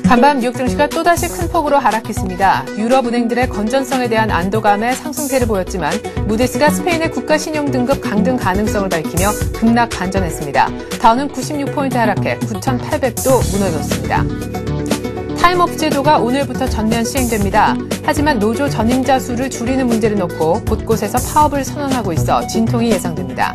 간밤 뉴욕 증시가 또다시 큰 폭으로 하락했습니다. 유럽 은행들의 건전성에 대한 안도감에 상승세를 보였지만 무디스가 스페인의 국가 신용 등급 강등 가능성을 밝히며 급락 반전했습니다. 다우는 96포인트 하락해 9,800도 무너졌습니다. 타임오프 제도가 오늘부터 전면 시행됩니다. 하지만 노조 전임자 수를 줄이는 문제를 놓고 곳곳에서 파업을 선언하고 있어 진통이 예상됩니다.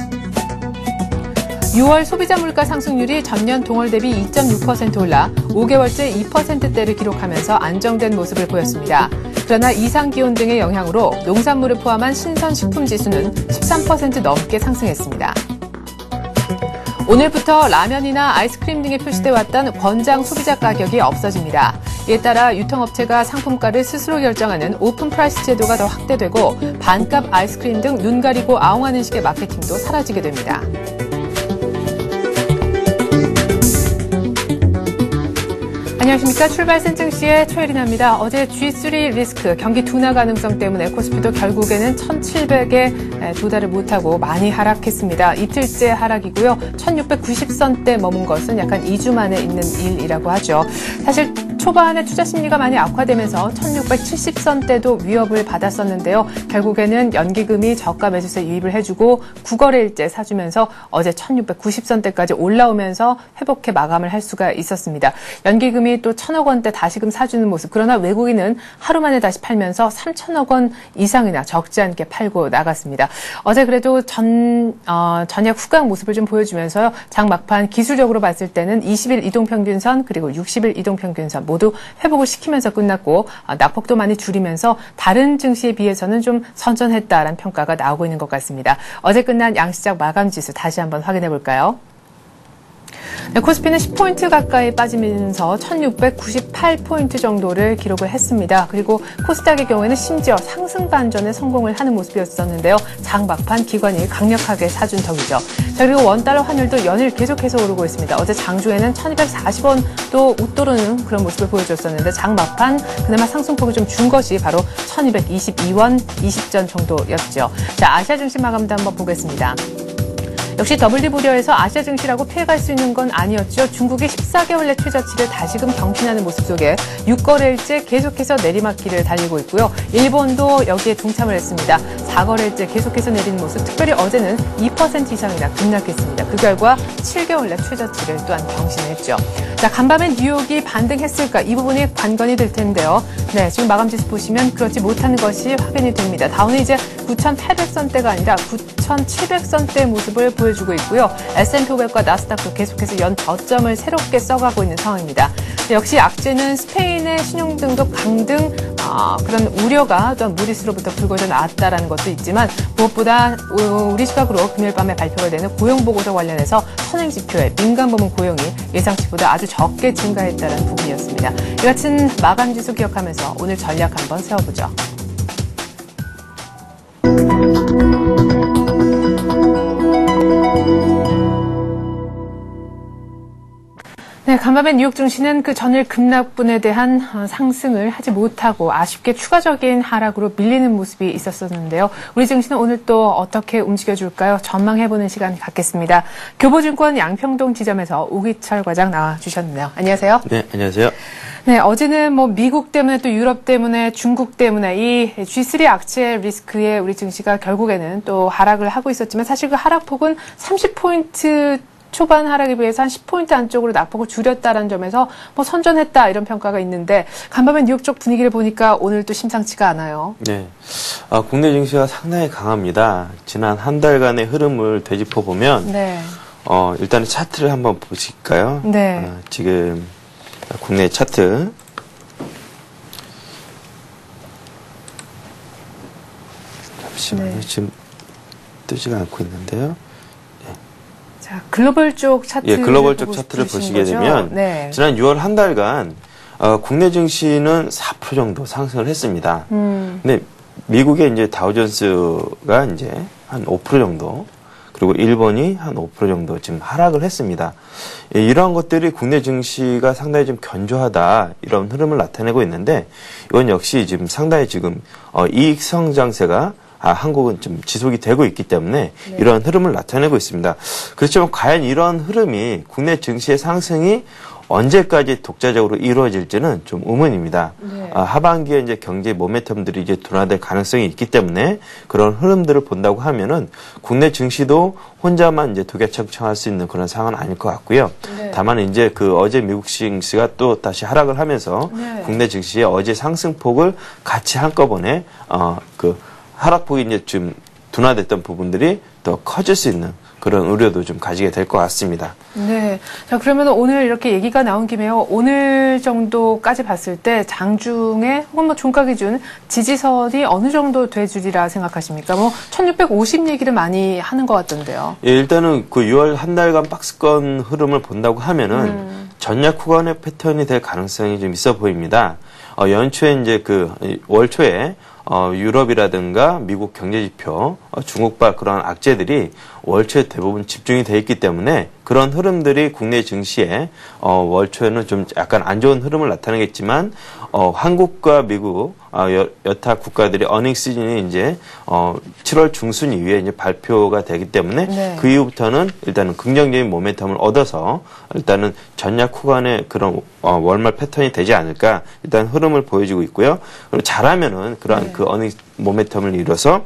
6월 소비자 물가 상승률이 전년 동월 대비 2.6% 올라 5개월째 2%대를 기록하면서 안정된 모습을 보였습니다. 그러나 이상기온 등의 영향으로 농산물을 포함한 신선식품 지수는 13% 넘게 상승했습니다. 오늘부터 라면이나 아이스크림 등에 표시돼 왔던 권장 소비자 가격이 없어집니다. 이에 따라 유통업체가 상품가를 스스로 결정하는 오픈 프라이스 제도가 더 확대되고 반값 아이스크림 등 눈 가리고 아웅하는 식의 마케팅도 사라지게 됩니다. 안녕하십니까. 출발선 증시의 최혜린입니다. 어제 G3 리스크 경기 둔화 가능성 때문에 코스피도 결국에는 1,700에 도달을 못하고 많이 하락했습니다. 이틀째 하락이고요. 1,690선대 머문 것은 약간 2주 만에 있는 일이라고 하죠. 사실 초반에 투자 심리가 많이 악화되면서 1,670선대도 위협을 받았었는데요. 결국에는 연기금이 저가 매수세 유입을 해주고 9거래일째 사주면서 어제 1,690선대까지 올라오면서 회복해 마감을 할 수가 있었습니다. 연기금이 또 1,000억 원대 다시금 사주는 모습. 그러나 외국인은 하루 만에 다시 팔면서 3,000억 원 이상이나 적지 않게 팔고 나갔습니다. 어제 그래도 전약 후각 모습을 좀 보여주면서요. 장 막판 기술적으로 봤을 때는 20일 이동평균선 그리고 60일 이동평균선 모두 회복을 시키면서 끝났고 낙폭도 많이 줄이면서 다른 증시에 비해서는 좀 선전했다라는 평가가 나오고 있는 것 같습니다. 어제 끝난 양시장 마감 지수 다시 한번 확인해 볼까요? 네, 코스피는 10포인트 가까이 빠지면서 1,698포인트 정도를 기록을 했습니다. 그리고 코스닥의 경우에는 심지어 상승 반전에 성공을 하는 모습이었었는데요. 장 막판 기관이 강력하게 사준 덕이죠. 자, 그리고 원달러 환율도 연일 계속해서 오르고 있습니다. 어제 장중에는 1,240원도 웃도르는 그런 모습을 보여줬었는데 장 막판 그나마 상승폭이 좀 준 것이 바로 1,222원 20전 정도였죠. 자, 아시아 증시 마감도 한번 보겠습니다. 역시 WBU에서 아시아 증시라고 피해갈 수 있는 건 아니었죠. 중국이 14개월 내 최저치를 다시금 경신하는 모습 속에 6거래일째 계속해서 내리막길을 달리고 있고요. 일본도 여기에 동참을 했습니다. 4거래일째 계속해서 내리는 모습, 특별히 어제는 2% 이상이나 급락했습니다. 그 결과 7개월 내 최저치를 또한 경신했죠. 자, 간밤에 뉴욕이 반등했을까? 이 부분이 관건이 될 텐데요. 네, 지금 마감 지수 보시면 그렇지 못하는 것이 확인이 됩니다. 다우는 이제 9,800선대가 아니라 9,700선대 모습을 보여주고 있고요. S&P 500과 나스닥도 계속해서 연 저점을 새롭게 써가고 있는 상황입니다. 역시 악재는 스페인의 신용등급 강등 그런 우려가 또한 무디스로부터 불거져 나왔다라는 것도 있지만 무엇보다 우리 시각으로 금요일 밤에 발표가 되는 고용보고서 관련해서 선행지표의 민간부문 고용이 예상치보다 아주 적게 증가했다는 부분이었습니다. 이 같은 마감지수 기억하면서 오늘 전략 한번 세워보죠. 네, 간밤에 뉴욕 증시는 그 전일 급락분에 대한 상승을 하지 못하고 아쉽게 추가적인 하락으로 밀리는 모습이 있었었는데요. 우리 증시는 오늘 또 어떻게 움직여줄까요? 전망해보는 시간 갖겠습니다. 교보증권 양평동 지점에서 오기철 과장 나와주셨네요. 안녕하세요. 네, 안녕하세요. 네, 어제는 뭐 미국 때문에 또 유럽 때문에 중국 때문에 이 G3 악재 리스크에 우리 증시가 결국에는 또 하락을 하고 있었지만 사실 그 하락폭은 30포인트 초반 하락에 비해서 한 10포인트 안쪽으로 낙폭을 줄였다는 점에서 뭐 선전했다 이런 평가가 있는데 간밤에 뉴욕 쪽 분위기를 보니까 오늘 또 심상치가 않아요. 네, 국내 증시가 상당히 강합니다. 지난 한 달간의 흐름을 되짚어 보면 네. 일단은 차트를 한번 보실까요? 네. 지금 국내 차트 잠시만요. 네. 지금 뜨지가 않고 있는데요. 자, 글로벌 쪽 차트. 예, 글로벌 쪽 차트를 보시게 거죠? 되면 네. 지난 6월 한 달간 국내 증시는 4% 정도 상승을 했습니다. 근데 미국의 이제 다우존스가 이제 한 5% 정도, 그리고 일본이 한 5% 정도 지금 하락을 했습니다. 예, 이러한 것들이 국내 증시가 상당히 좀 견조하다 이런 흐름을 나타내고 있는데 이건 역시 지금 상당히 지금 이익 성장세가 한국은 좀 지속이 되고 있기 때문에 네. 이런 흐름을 나타내고 있습니다. 그렇지만 과연 이런 흐름이 국내 증시의 상승이 언제까지 독자적으로 이루어질지는 좀 의문입니다. 네. 하반기에 이제 경제 모멘텀들이 이제 둔화될 가능성이 있기 때문에 그런 흐름들을 본다고 하면은 국내 증시도 혼자만 이제 두개청청할 수 있는 그런 상황은 아닐 것 같고요. 네. 다만 이제 그 어제 미국 증시가 또 다시 하락을 하면서 네. 국내 증시의 어제 상승폭을 같이 한꺼번에 그 하락폭이 이제 좀 둔화됐던 부분들이 더 커질 수 있는 그런 우려도 좀 가지게 될 것 같습니다. 네. 자, 그러면 오늘 이렇게 얘기가 나온 김에요. 오늘 정도까지 봤을 때 장중에 혹은 뭐 종가 기준 지지선이 어느 정도 돼주리라 생각하십니까? 뭐 1650 얘기를 많이 하는 것 같던데요. 예, 일단은 그 6월 한 달간 박스권 흐름을 본다고 하면은 전략 후반의 패턴이 될 가능성이 좀 있어 보입니다. 연초에 이제 그 월 초에 유럽이라든가 미국 경제지표, 중국발 그런 악재들이 월초에 대부분 집중이 돼 있기 때문에 그런 흐름들이 국내 증시에 월초에는 좀 약간 안 좋은 흐름을 나타내겠지만 한국과 미국 여타 국가들이 어닝 시즌이 이제 7월 중순 이후에 이제 발표가 되기 때문에 네. 그 이후부터는 일단은 긍정적인 모멘텀을 얻어서 일단은 전략 후반의 그런 월말 패턴이 되지 않을까 일단 흐름을 보여주고 있고요. 그리고 잘하면은 그러한 네. 그 어닝 모멘텀을 이뤄서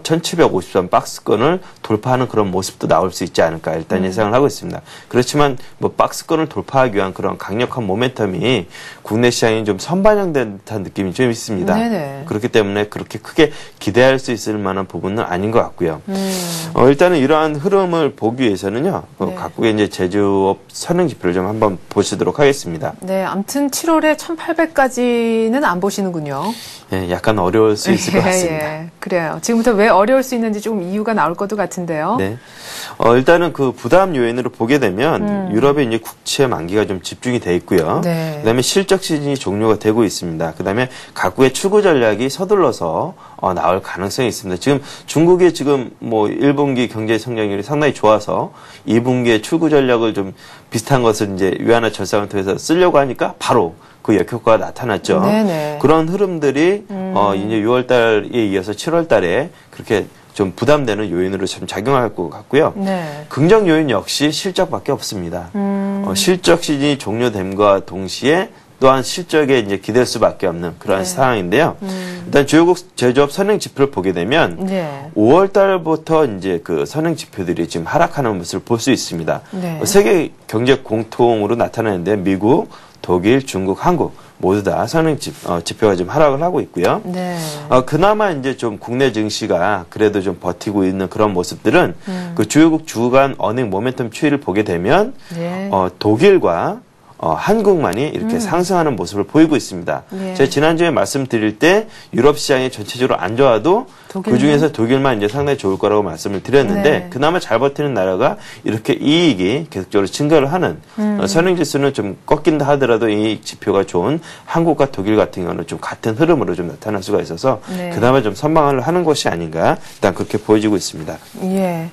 1753 박스권을 돌파하는 그런 모습도 나올 수 있지 않을까 일단 예상을 하고 있습니다. 그렇지만 뭐 박스권을 돌파하기 위한 그런 강력한 모멘텀이 국내 시장이 좀 선반영된 듯한 느낌이 좀 있습니다. 네네. 그렇기 때문에 그렇게 크게 기대할 수 있을 만한 부분은 아닌 것 같고요. 일단은 이러한 흐름을 보기 위해서는요. 네. 각국의 이제 제조업 선행 지표를 좀 한번 보시도록 하겠습니다. 네, 아무튼 7월에 1800까지는 안 보시는군요. 네, 약간 어려울 수 있을 것 같습니다. 예, 그래요. 지금부터 왜 어려울 수 있는지 조금 이유가 나올 것도 같은데요. 네. 일단은 그 부담 요인으로 보게 되면 유럽의 이제 국채 만기가 좀 집중이 돼 있고요. 네. 그다음에 실적 시즌이 종료가 되고 있습니다. 그다음에 각국의 추구 전략이 서둘러서 나올 가능성이 있습니다. 지금 중국의 지금 뭐 1분기 경제 성장률이 상당히 좋아서 2분기에 추구 전략을 좀 비슷한 것을 이제 위안화 절상을 통해서 쓰려고 하니까 바로 그 역효과가 나타났죠. 네네. 그런 흐름들이 이제 6월 달에 이어서 7월 달에 그렇게 좀 부담되는 요인으로 좀 작용할 것 같고요. 네. 긍정 요인 역시 실적밖에 없습니다. 실적 시즌이 종료됨과 동시에 또한 실적에 이제 기댈 수밖에 없는 그런 네. 상황인데요. 일단 주요국 제조업 선행 지표를 보게 되면 네. 5월 달부터 이제 그 선행 지표들이 지금 하락하는 모습을 볼 수 있습니다. 네. 세계 경제 공통으로 나타나는데 미국, 독일, 중국, 한국 모두 다 선행 지표가 좀 하락을 하고 있고요. 네. 그나마 이제 좀 국내 증시가 그래도 좀 버티고 있는 그런 모습들은 그 주요국 주간 어닝 모멘텀 추이를 보게 되면 네. 독일과 한국만이 이렇게 상승하는 모습을 보이고 있습니다. 예. 제가 지난주에 말씀드릴 때 유럽 시장이 전체적으로 안 좋아도 그 중에서 독일만 이제 상당히 좋을 거라고 말씀을 드렸는데 네. 그나마 잘 버티는 나라가 이렇게 이익이 계속적으로 증가를 하는 선행지수는 좀 꺾인다 하더라도 이익 지표가 좋은 한국과 독일 같은 경우는 좀 같은 흐름으로 좀 나타날 수가 있어서 네. 그나마 좀 선방을 하는 것이 아닌가 일단 그렇게 보여지고 있습니다. 예.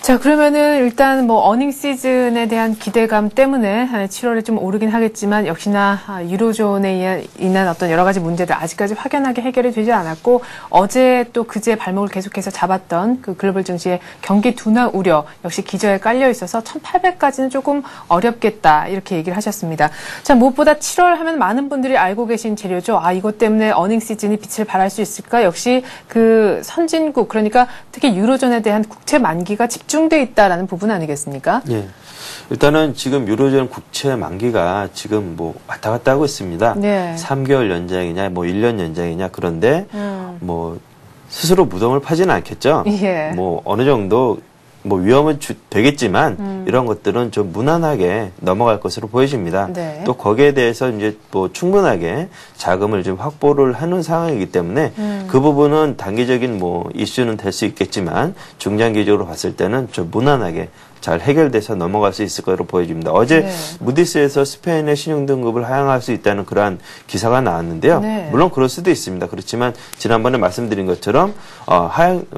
자, 그러면은 일단 뭐 어닝 시즌에 대한 기대감 때문에 7월에 좀 오르긴 하겠지만 역시나 유로존에 인한 어떤 여러 가지 문제들 아직까지 확연하게 해결이 되지 않았고 어제 또 그제 발목을 계속해서 잡았던 그 글로벌 증시의 경기 둔화 우려 역시 기저에 깔려 있어서 1800까지는 조금 어렵겠다 이렇게 얘기를 하셨습니다. 자, 무엇보다 7월 하면 많은 분들이 알고 계신 재료죠. 이것 때문에 어닝 시즌이 빛을 발할 수 있을까? 역시 그 선진국 그러니까 특히 유로존에 대한 국채 만기가 집중돼 있다라는 부분 아니겠습니까? 예. 일단은 지금 유로존 국채 만기가 지금 뭐 왔다 갔다 하고 있습니다. 네. 3개월 연장이냐, 뭐 1년 연장이냐 그런데 뭐 스스로 무덤을 파지는 않겠죠. 예. 뭐 어느 정도 뭐 위험은 되겠지만 이런 것들은 좀 무난하게 넘어갈 것으로 보여집니다. 네. 또 거기에 대해서 이제 뭐 충분하게 자금을 좀 확보를 하는 상황이기 때문에 그 부분은 단기적인 뭐 이슈는 될 수 있겠지만 중장기적으로 봤을 때는 좀 무난하게 잘 해결돼서 넘어갈 수 있을 것으로 보여집니다. 어제 네. 무디스에서 스페인의 신용등급을 하향할 수 있다는 그러한 기사가 나왔는데요. 네. 물론 그럴 수도 있습니다. 그렇지만 지난번에 말씀드린 것처럼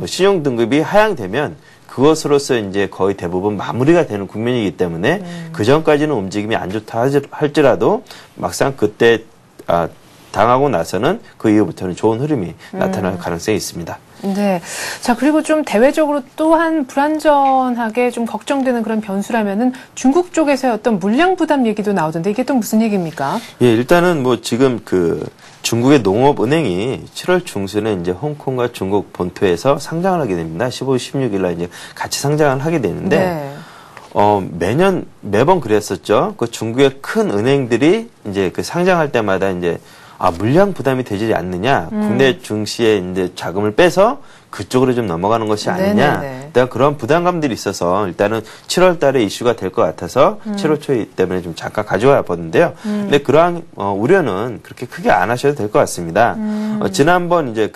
신용등급이 하향되면 그것으로서 이제 거의 대부분 마무리가 되는 국면이기 때문에 그 전까지는 움직임이 안 좋다 할지라도 막상 그때 당하고 나서는 그 이후부터는 좋은 흐름이 나타날 가능성이 있습니다. 네. 자, 그리고 좀 대외적으로 또한 불안전하게 좀 걱정되는 그런 변수라면은 중국 쪽에서의 어떤 물량 부담 얘기도 나오던데 이게 또 무슨 얘기입니까? 예, 일단은 뭐 지금 중국의 농업은행이 7월 중순에 이제 홍콩과 중국 본토에서 상장을 하게 됩니다. 15, 16일 날 이제 같이 상장을 하게 되는데, 네. 매번 그랬었죠. 그 중국의 큰 은행들이 이제 그 상장할 때마다 이제 물량 부담이 되지 않느냐, 국내 증시에 이제 자금을 빼서 그쪽으로 좀 넘어가는 것이 아니냐, 일단 그런 부담감들이 있어서 일단은 7월 달에 이슈가 될 것 같아서 7월 초에 때문에 좀 잠깐 가져와 봤는데요. 근데 그러한 우려는 그렇게 크게 안 하셔도 될 것 같습니다. 지난번 이제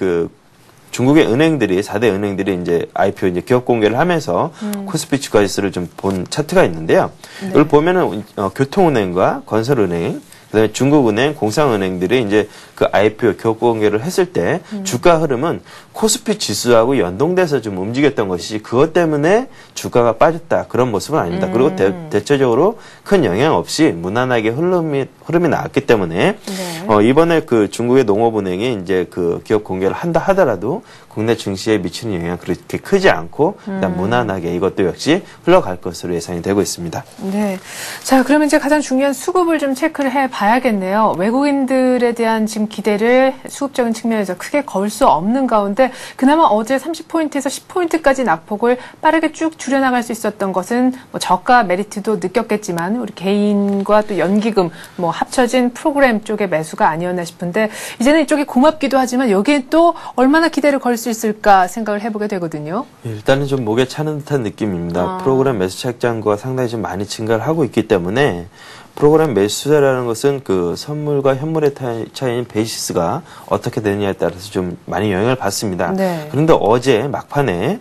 중국의 은행들이 4대 은행들이 이제 IPO 이제 기업 공개를 하면서 코스피 주가 지수를 좀 본 차트가 있는데요. 네. 이걸 보면은 교통은행과 건설은행, 그다음에 중국은행, 공상은행들이 이제 그 IPO 기업 공개를 했을 때 주가 흐름은 코스피 지수하고 연동돼서 좀 움직였던 것이지 그것 때문에 주가가 빠졌다 그런 모습은 아닙니다. 그리고 대체적으로 큰 영향 없이 무난하게 흐름이 나왔기 때문에 네. 이번에 그 중국의 농업은행이 이제 그 기업 공개를 한다 하더라도 국내 증시에 미치는 영향은 그렇게 크지 않고 일단 무난하게 이것도 역시 흘러갈 것으로 예상이 되고 있습니다. 네. 자, 그러면 이제 가장 중요한 수급을 좀 체크를 해봐야겠네요. 외국인들에 대한 지금 기대를 수급적인 측면에서 크게 걸 수 없는 가운데 그나마 어제 30포인트에서 10포인트까지 낙폭을 빠르게 쭉 줄여나갈 수 있었던 것은 뭐 저가 메리트도 느꼈겠지만 우리 개인과 또 연기금 뭐 합쳐진 프로그램 쪽의 매수가 아니었나 싶은데 이제는 이쪽이 고맙기도 하지만 여기에 또 얼마나 기대를 걸 수 있을까 생각을 해보게 되거든요. 일단은 좀 목에 차는 듯한 느낌입니다. 프로그램 매수 차익장과 상당히 좀 많이 증가를 하고 있기 때문에 프로그램 매수자라는 것은 그 선물과 현물의 차이인 베이시스가 어떻게 되느냐에 따라서 좀 많이 영향을 받습니다. 네. 그런데 어제 막판에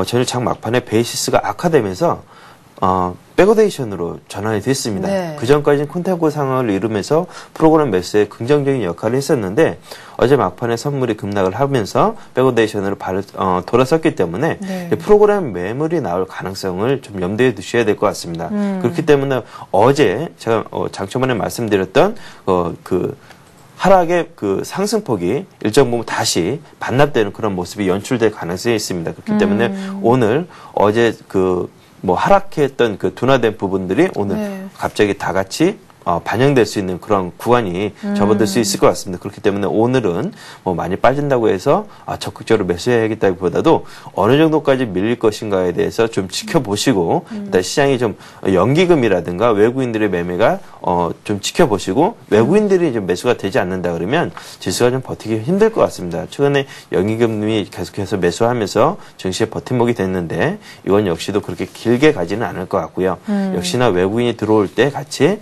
전일장 막판에 베이시스가 악화되면서 백오데이션으로 전환이 됐습니다. 네. 그 전까지는 콘텐츠 상황을 이루면서 프로그램 매수에 긍정적인 역할을 했었는데 어제 막판에 선물이 급락을 하면서 백오데이션으로 돌아섰기 때문에 네. 프로그램 매물이 나올 가능성을 좀 염두에 두셔야 될 것 같습니다. 그렇기 때문에 어제 제가 장초반에 말씀드렸던 하락의 그 상승폭이 일정 부분 다시 반납되는 그런 모습이 연출될 가능성이 있습니다. 그렇기 때문에 오늘 어제 하락했던 그 둔화된 부분들이 오늘 네. 갑자기 다 같이 반영될 수 있는 그런 구간이 접어들 수 있을 것 같습니다. 그렇기 때문에 오늘은 많이 빠진다고 해서 적극적으로 매수해야겠다기보다도 어느 정도까지 밀릴 것인가에 대해서 좀 지켜보시고 일단 시장이 좀 연기금이라든가 외국인들의 매매가 좀 지켜보시고 외국인들이 좀 매수가 되지 않는다 그러면 지수가 좀 버티기 힘들 것 같습니다. 최근에 연기금이 계속해서 매수하면서 증시에 버팀목이 됐는데 이건 역시도 그렇게 길게 가지는 않을 것 같고요. 역시나 외국인이 들어올 때 같이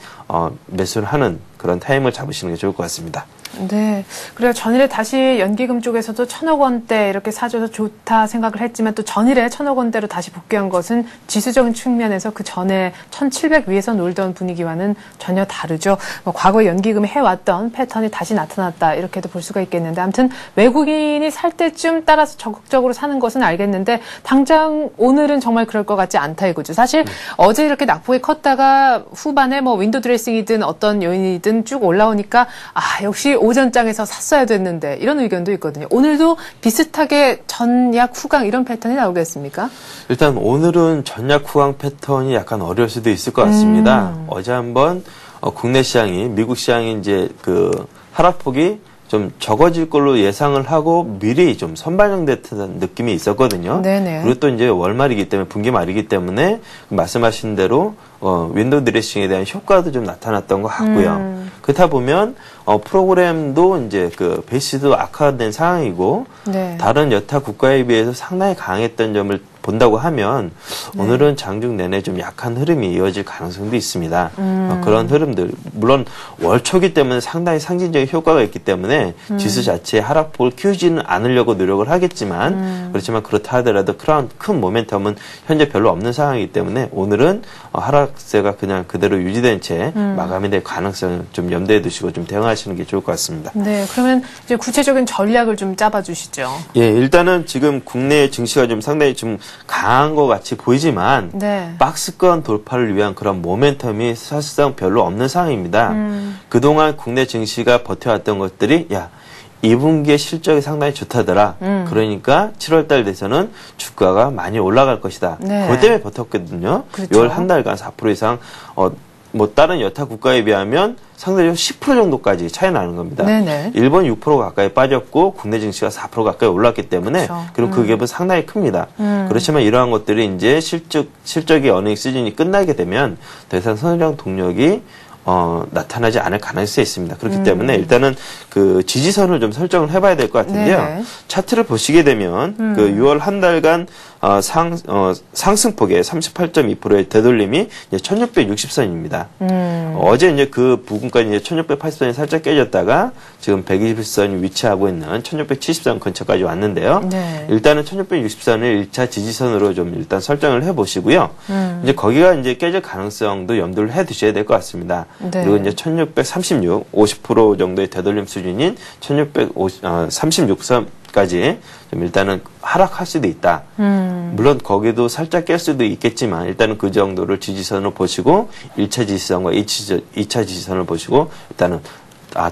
매수를 하는 그런 타임을 잡으시는 게 좋을 것 같습니다. 네. 그래요. 전일에 다시 연기금 쪽에서도 1,000억 원대 이렇게 사줘서 좋다 생각을 했지만 또 전일에 1,000억 원대로 다시 복귀한 것은 지수적인 측면에서 그 전에 1,700 위에서 놀던 분위기와는 전혀 다르죠. 과거에 연기금이 해왔던 패턴이 다시 나타났다 이렇게도 볼 수가 있겠는데 아무튼 외국인이 살 때쯤 따라서 적극적으로 사는 것은 알겠는데 당장 오늘은 정말 그럴 것 같지 않다 이거죠. 사실 어제 이렇게 낙폭이 컸다가 후반에 윈도 드레싱이든 어떤 요인이든 쭉 올라오니까 역시 오전장에서 샀어야 됐는데 이런 의견도 있거든요. 오늘도 비슷하게 전약 후강 이런 패턴이 나오겠습니까? 일단 오늘은 전약 후강 패턴이 약간 어려울 수도 있을 것 같습니다. 어제 한번 국내 시장이 미국 시장이 이제 하락폭이 좀 적어질 걸로 예상을 하고 미리 좀 선반영됐던 느낌이 있었거든요. 네네. 그리고 또 이제 월말이기 때문에 분기 말이기 때문에 말씀하신 대로 윈도우 드레싱에 대한 효과도 좀 나타났던 것 같고요. 그렇다 보면 프로그램도 이제 베이스도 악화된 상황이고 네. 다른 여타 국가에 비해서 상당히 강했던 점을 본다고 하면 네. 오늘은 장중 내내 좀 약한 흐름이 이어질 가능성도 있습니다. 그런 흐름들 물론 월초기 때문에 상당히 상징적인 효과가 있기 때문에 지수 자체의 하락폭을 키우지는 않으려고 노력을 하겠지만 그렇지만 그렇다 하더라도 그런 큰 모멘텀은 현재 별로 없는 상황이기 때문에 오늘은 하락세가 그냥 그대로 유지된 채 마감이 될 가능성을 좀 염두에 두시고 좀 대응하시는 게 좋을 것 같습니다. 네, 그러면 이제 구체적인 전략을 좀 짜봐 주시죠. 예, 일단은 지금 국내 증시가 좀 상당히 좀 강한 것 같이 보이지만 네. 박스권 돌파를 위한 그런 모멘텀이 사실상 별로 없는 상황입니다. 그동안 국내 증시가 버텨왔던 것들이 2분기의 실적이 상당히 좋다더라. 그러니까 7월달 돼서는 주가가 많이 올라갈 것이다. 네. 그것 때문에 버텼거든요. 그렇죠. 6월 한 달간 4% 이상 뭐 다른 여타 국가에 비하면 상대적으로 10% 정도까지 차이 나는 겁니다. 네네. 일본 6% 가까이 빠졌고 국내 증시가 4% 가까이 올랐기 때문에 그렇죠. 그럼 그 갭은 상당히 큽니다. 그렇지만 이러한 것들이 이제 실적이 어닝 시즌이 끝나게 되면 더 이상 성장 동력이 나타나지 않을 가능성이 있습니다. 그렇기 때문에 일단은 그 지지선을 좀 설정을 해봐야 될 것 같은데요. 네네. 차트를 보시게 되면 그 6월 한 달간 상승폭의 38.2%의 되돌림이 이제 1660선입니다. 어제 이제 그 부근까지 이제 1680선이 살짝 깨졌다가 지금 120선이 위치하고 있는 1670선 근처까지 왔는데요. 네. 일단은 1660선을 1차 지지선으로 좀 일단 설정을 해 보시고요. 이제 거기가 이제 깨질 가능성도 염두를 해 두셔야 될 것 같습니다. 네. 그리고 이제 1636, 50% 정도의 되돌림 수준인 1636선까지 좀 일단은 하락할 수도 있다. 물론 거기도 살짝 깰 수도 있겠지만 일단은 그 정도를 지지선으로 보시고 1차 지지선과 2차 지지선을 보시고 일단은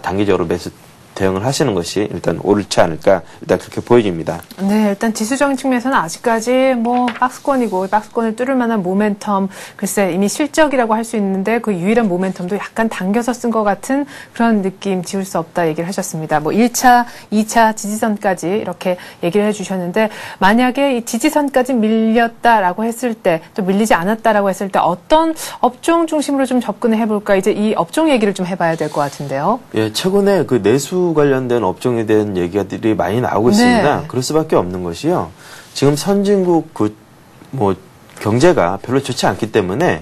단기적으로 매수 대응을 하시는 것이 일단 옳지 않을까 일단 그렇게 보여집니다. 네, 일단 지수적인 측면에서는 아직까지 뭐 박스권이고 박스권을 뚫을 만한 모멘텀 글쎄 이미 실적이라고 할 수 있는데 그 유일한 모멘텀도 약간 당겨서 쓴 것 같은 그런 느낌 지울 수 없다 얘기를 하셨습니다. 뭐 1차, 2차 지지선까지 이렇게 얘기를 해주셨는데 만약에 이 지지선까지 밀렸다라고 했을 때 또 밀리지 않았다라고 했을 때 어떤 업종 중심으로 좀 접근을 해볼까 이제 이 업종 얘기를 좀 해봐야 될 것 같은데요. 예, 최근에 그 내수 관련된 업종에 대한 얘기들이 많이 나오고 있습니다. 네. 그럴 수밖에 없는 것이요. 지금 선진국 경제가 별로 좋지 않기 때문에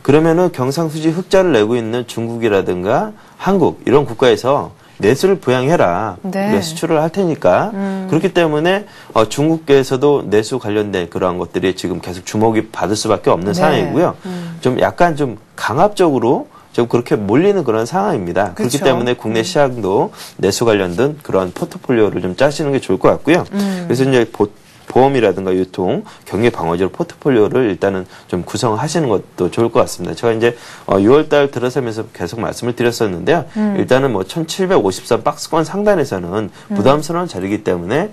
그러면은 경상수지 흑자를 내고 있는 중국이라든가 한국 이런 국가에서 내수를 부양해라. 네. 수출을 할 테니까. 그렇기 때문에 중국계에서도 내수 관련된 그러한 것들이 지금 계속 주목이 받을 수밖에 없는 네. 상황이고요. 좀 약간 좀 강압적으로 좀 그렇게 몰리는 그런 상황입니다. 그렇죠. 그렇기 때문에 국내 시장도 내수 관련된 그런 포트폴리오를 좀 짜시는 게 좋을 것 같고요. 그래서 이제 보험이라든가 유통, 경기 방어지로 포트폴리오를 일단은 좀 구성하시는 것도 좋을 것 같습니다. 제가 이제 6월달 들어서면서 계속 말씀을 드렸었는데요. 일단은 뭐 1750선 박스권 상단에서는 부담스러운 자리이기 때문에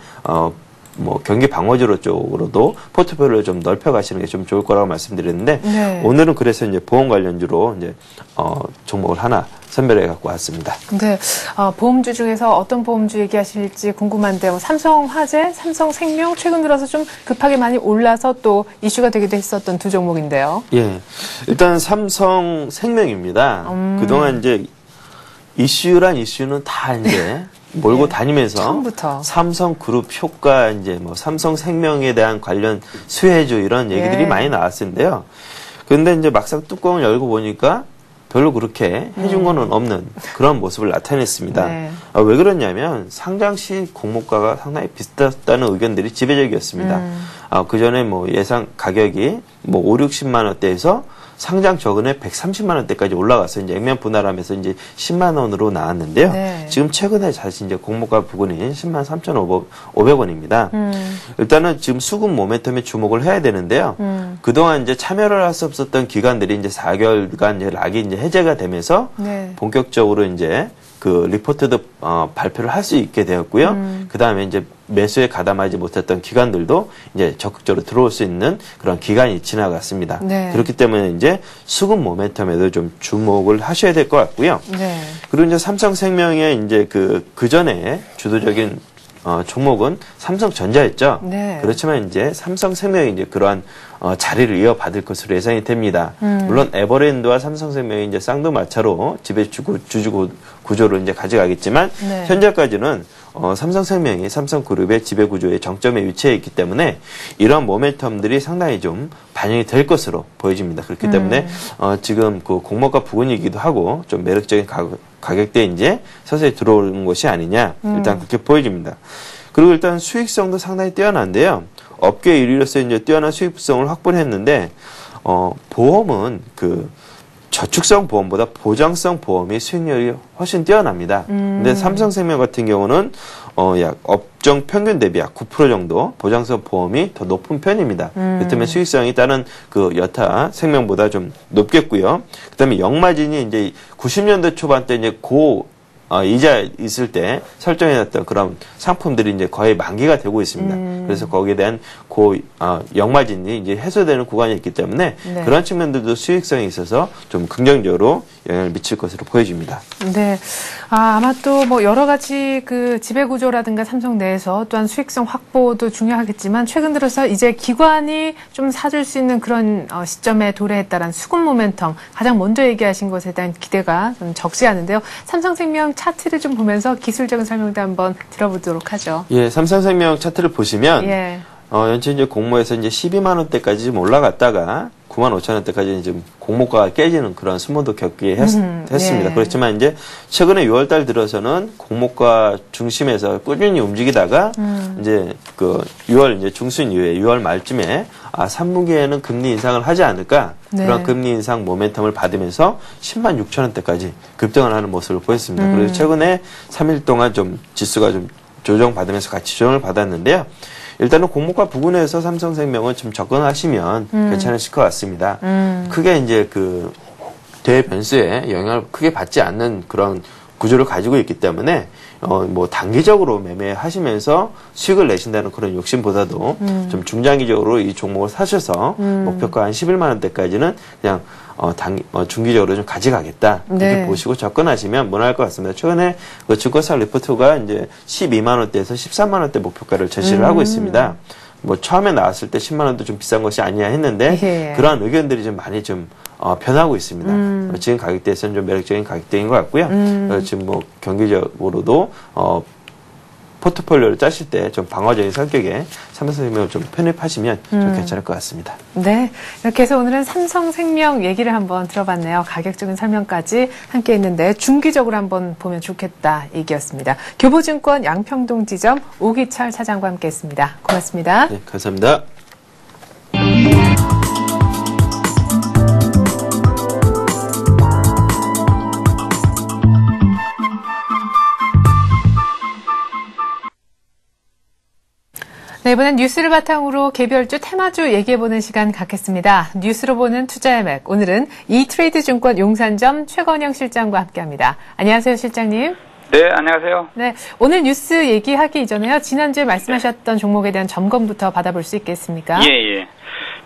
경기 방어지로 쪽으로도 포트폴리오를 좀 넓혀 가시는 게 좀 좋을 거라고 말씀드렸는데 네. 오늘은 그래서 이제 보험 관련주로 이제 종목을 하나 선별해 갖고 왔습니다. 네, 보험주 중에서 어떤 보험주 얘기하실지 궁금한데 삼성화재, 삼성생명 최근 들어서 좀 급하게 많이 올라서 또 이슈가 되기도 했었던 두 종목인데요. 예, 일단 삼성생명입니다. 그동안 이제 이슈란 이슈는 다 이제 몰고 다니면서 처음부터. 삼성그룹 효과 이제 뭐 삼성생명에 대한 관련 수혜주 이런 얘기들이 예. 많이 나왔는데요. 그런데 이제 막상 뚜껑을 열고 보니까 별로 그렇게 해준 거는 없는 그런 모습을 나타냈습니다. 네. 왜 그러냐면 상장 시 공모가가 상당히 비쌌다는 의견들이 지배적이었습니다. 그 전에 뭐 예상 가격이 뭐 5, 60만 원대에서 상장 적은에 130만 원대까지 올라가서 이제 액면 분할하면서 이제 10만 원으로 나왔는데요. 네. 지금 최근에 다시 이제 공모가 부근인 10만 3,500원입니다. 일단은 지금 수급 모멘텀에 주목을 해야 되는데요. 그동안 이제 참여를 할 수 없었던 기관들이 이제 4개월간 이제 락이 이제 해제가 되면서 네. 본격적으로 이제 그 리포트도 발표를 할 수 있게 되었고요. 그 다음에 이제 매수에 가담하지 못했던 기관들도 이제 적극적으로 들어올 수 있는 그런 기간이 지나갔습니다. 네. 그렇기 때문에 이제 수급 모멘텀에도 좀 주목을 하셔야 될 것 같고요. 네. 그리고 이제 삼성생명의 이제 그 전에 주도적인 종목은 삼성전자였죠. 네. 그렇지만 이제 삼성생명이 이제 그러한 자리를 이어받을 것으로 예상이 됩니다. 물론 에버랜드와 삼성생명이 이제 쌍두마차로 지배주 구조를 이제 가져가겠지만 네. 현재까지는 삼성생명이 삼성그룹의 지배구조의 정점에 위치해 있기 때문에 이러한 모멘텀들이 상당히 좀 반영이 될 것으로 보여집니다. 그렇기 때문에 지금 그 공모가 부근이기도 하고 좀 매력적인 가격대에 이제 서서히 들어오는 것이 아니냐 일단 그렇게 보여집니다. 그리고 일단 수익성도 상당히 뛰어난데요. 업계 1위로서 이제 뛰어난 수익성을 확보했는데 보험은 그 저축성 보험보다 보장성 보험이 수익률이 훨씬 뛰어납니다. 근데 삼성생명 같은 경우는 약 업종 평균 대비 약 9% 정도 보장성 보험이 더 높은 편입니다. 그렇기 때문에 수익성이 다른 그 여타 생명보다 좀 높겠고요. 그다음에 역마진이 이제 90년대 초반 때 이제 이자 있을 때 설정해놨던 그런 상품들이 이제 거의 만기가 되고 있습니다. 그래서 거기에 대한 역마진이 이제 해소되는 구간이 있기 때문에 네. 그런 측면들도 수익성이 있어서 좀 긍정적으로 영향을 미칠 것으로 보여집니다. 네. 아마 또 뭐 여러 가지 그 지배구조라든가 삼성 내에서 또한 수익성 확보도 중요하겠지만 최근 들어서 이제 기관이 좀 사줄 수 있는 그런 시점에 도래했다는 수급 모멘텀 가장 먼저 얘기하신 것에 대한 기대가 좀 적지 않은데요. 삼성생명 차트를 좀 보면서 기술적인 설명도 한번 들어보도록 하죠. 예, 삼성생명 차트를 보시면 예. 연체 이제 공모에서 이제 12만 원대까지 좀 올라갔다가 9만 5천 원대까지 좀 공모가가 깨지는 그런 수모도 겪게 했습니다. 예. 그렇지만 이제 최근에 6월달 들어서는 공모가 중심에서 꾸준히 움직이다가 이제 그 6월 이제 중순 이후에 6월 말쯤에 3분기에는 금리 인상을 하지 않을까 네. 그런 금리 인상 모멘텀을 받으면서 10만 6천 원대까지 급등을 하는 모습을 보였습니다. 그래서 최근에 3일 동안 좀 지수가 좀 조정받으면서 같이 조정을 받았는데요. 일단은 공모가 부근에서 삼성생명은 좀 접근하시면 괜찮으실 것 같습니다. 크게 이제 그 대변수에 영향을 크게 받지 않는 그런 구조를 가지고 있기 때문에 뭐 단기적으로 매매하시면서 수익을 내신다는 그런 욕심보다도 좀 중장기적으로 이 종목을 사셔서 목표가 한 11만 원대까지는 그냥 중기적으로 좀 가져가겠다. 그렇게 네. 보시고 접근하시면 무난할 것 같습니다. 최근에 그 증권사 리포트가 이제 12만 원대에서 13만 원대 목표가를 제시를 하고 있습니다. 뭐 처음에 나왔을 때 10만 원도 좀 비싼 것이 아니냐 했는데 예. 그러한 의견들이 좀 많이 좀 변하고 있습니다. 지금 가격대에서는 좀 매력적인 가격대인 것 같고요. 지금 뭐 경기적으로도 포트폴리오를 짜실 때 좀 방어적인 성격의 삼성생명을 좀 편입하시면 좀 괜찮을 것 같습니다. 네, 이렇게 해서 오늘은 삼성생명 얘기를 한번 들어봤네요. 가격적인 설명까지 함께 했는데 중기적으로 한번 보면 좋겠다 얘기였습니다. 교보증권 양평동 지점 오기철 차장과 함께했습니다. 고맙습니다. 네, 감사합니다. 네, 이번엔 뉴스를 바탕으로 개별주, 테마주 얘기해보는 시간 갖겠습니다. 뉴스로 보는 투자의 맥. 오늘은 이트레이드 증권 용산점 최건영 실장과 함께합니다. 안녕하세요, 실장님. 네, 안녕하세요. 네, 오늘 뉴스 얘기하기 이전에요. 지난주에 말씀하셨던 종목에 대한 점검부터 받아볼 수 있겠습니까? 예.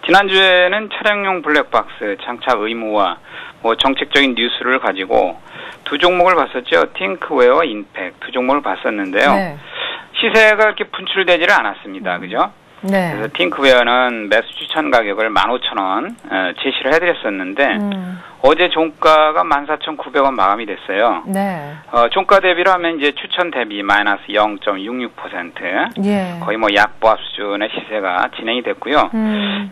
지난주에는 차량용 블랙박스 장착 의무화, 정책적인 뉴스를 가지고 두 종목을 봤었죠. 팅크웨어, 인팩 두 종목을 봤었는데요. 네. 시세가 이렇게 분출되지를 않았습니다. 그죠? 네. 그래서 팅크웨어는 매수 추천 가격을 15,000원 제시를 해드렸었는데 어제 종가가 14,900원 마감이 됐어요. 네. 종가 대비로 하면 이제 추천 대비 마이너스 0.66%. 예. 거의 뭐 약보합 수준의 시세가 진행이 됐고요.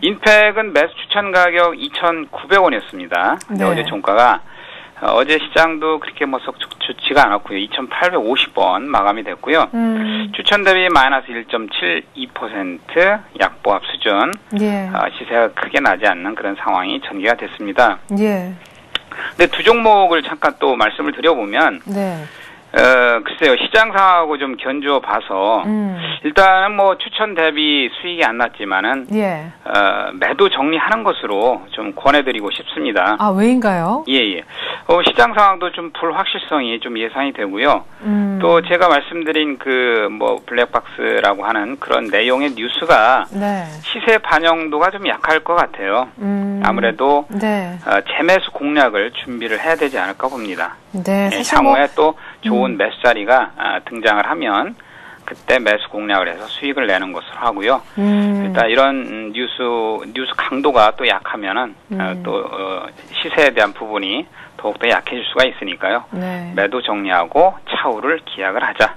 인팩은 매수 추천 가격 2,900원이었습니다. 근데 네. 어제 종가가 어제 시장도 그렇게 뭐 썩 좋지가 않았고요. 2,850원 마감이 됐고요. 추천 대비 마이너스 1.72% 약보합 수준. 예. 시세가 크게 나지 않는 그런 상황이 전개가 됐습니다. 예. 근데 두 종목을 잠깐 또 말씀을 드려보면 네. 글쎄요, 시장 상황하고 좀 견주어 봐서, 일단은 뭐 추천 대비 수익이 안 났지만은, 예. 매도 정리하는 것으로 좀 권해드리고 싶습니다. 아, 왜인가요? 예. 시장 상황도 좀 불확실성이 좀 예상이 되고요. 또 제가 말씀드린 블랙박스라고 하는 그런 내용의 뉴스가, 네. 시세 반영도가 좀 약할 것 같아요. 아무래도, 네. 재매수 공략을 준비를 해야 되지 않을까 봅니다. 네. 향후에 또 좋은 매수 자리가 등장을 하면 그때 매수 공략을 해서 수익을 내는 것으로 하고요. 일단 이런 뉴스 강도가 또 약하면은 또 시세에 대한 부분이 더욱더 약해질 수가 있으니까요. 네. 매도 정리하고 차후를 기약을 하자.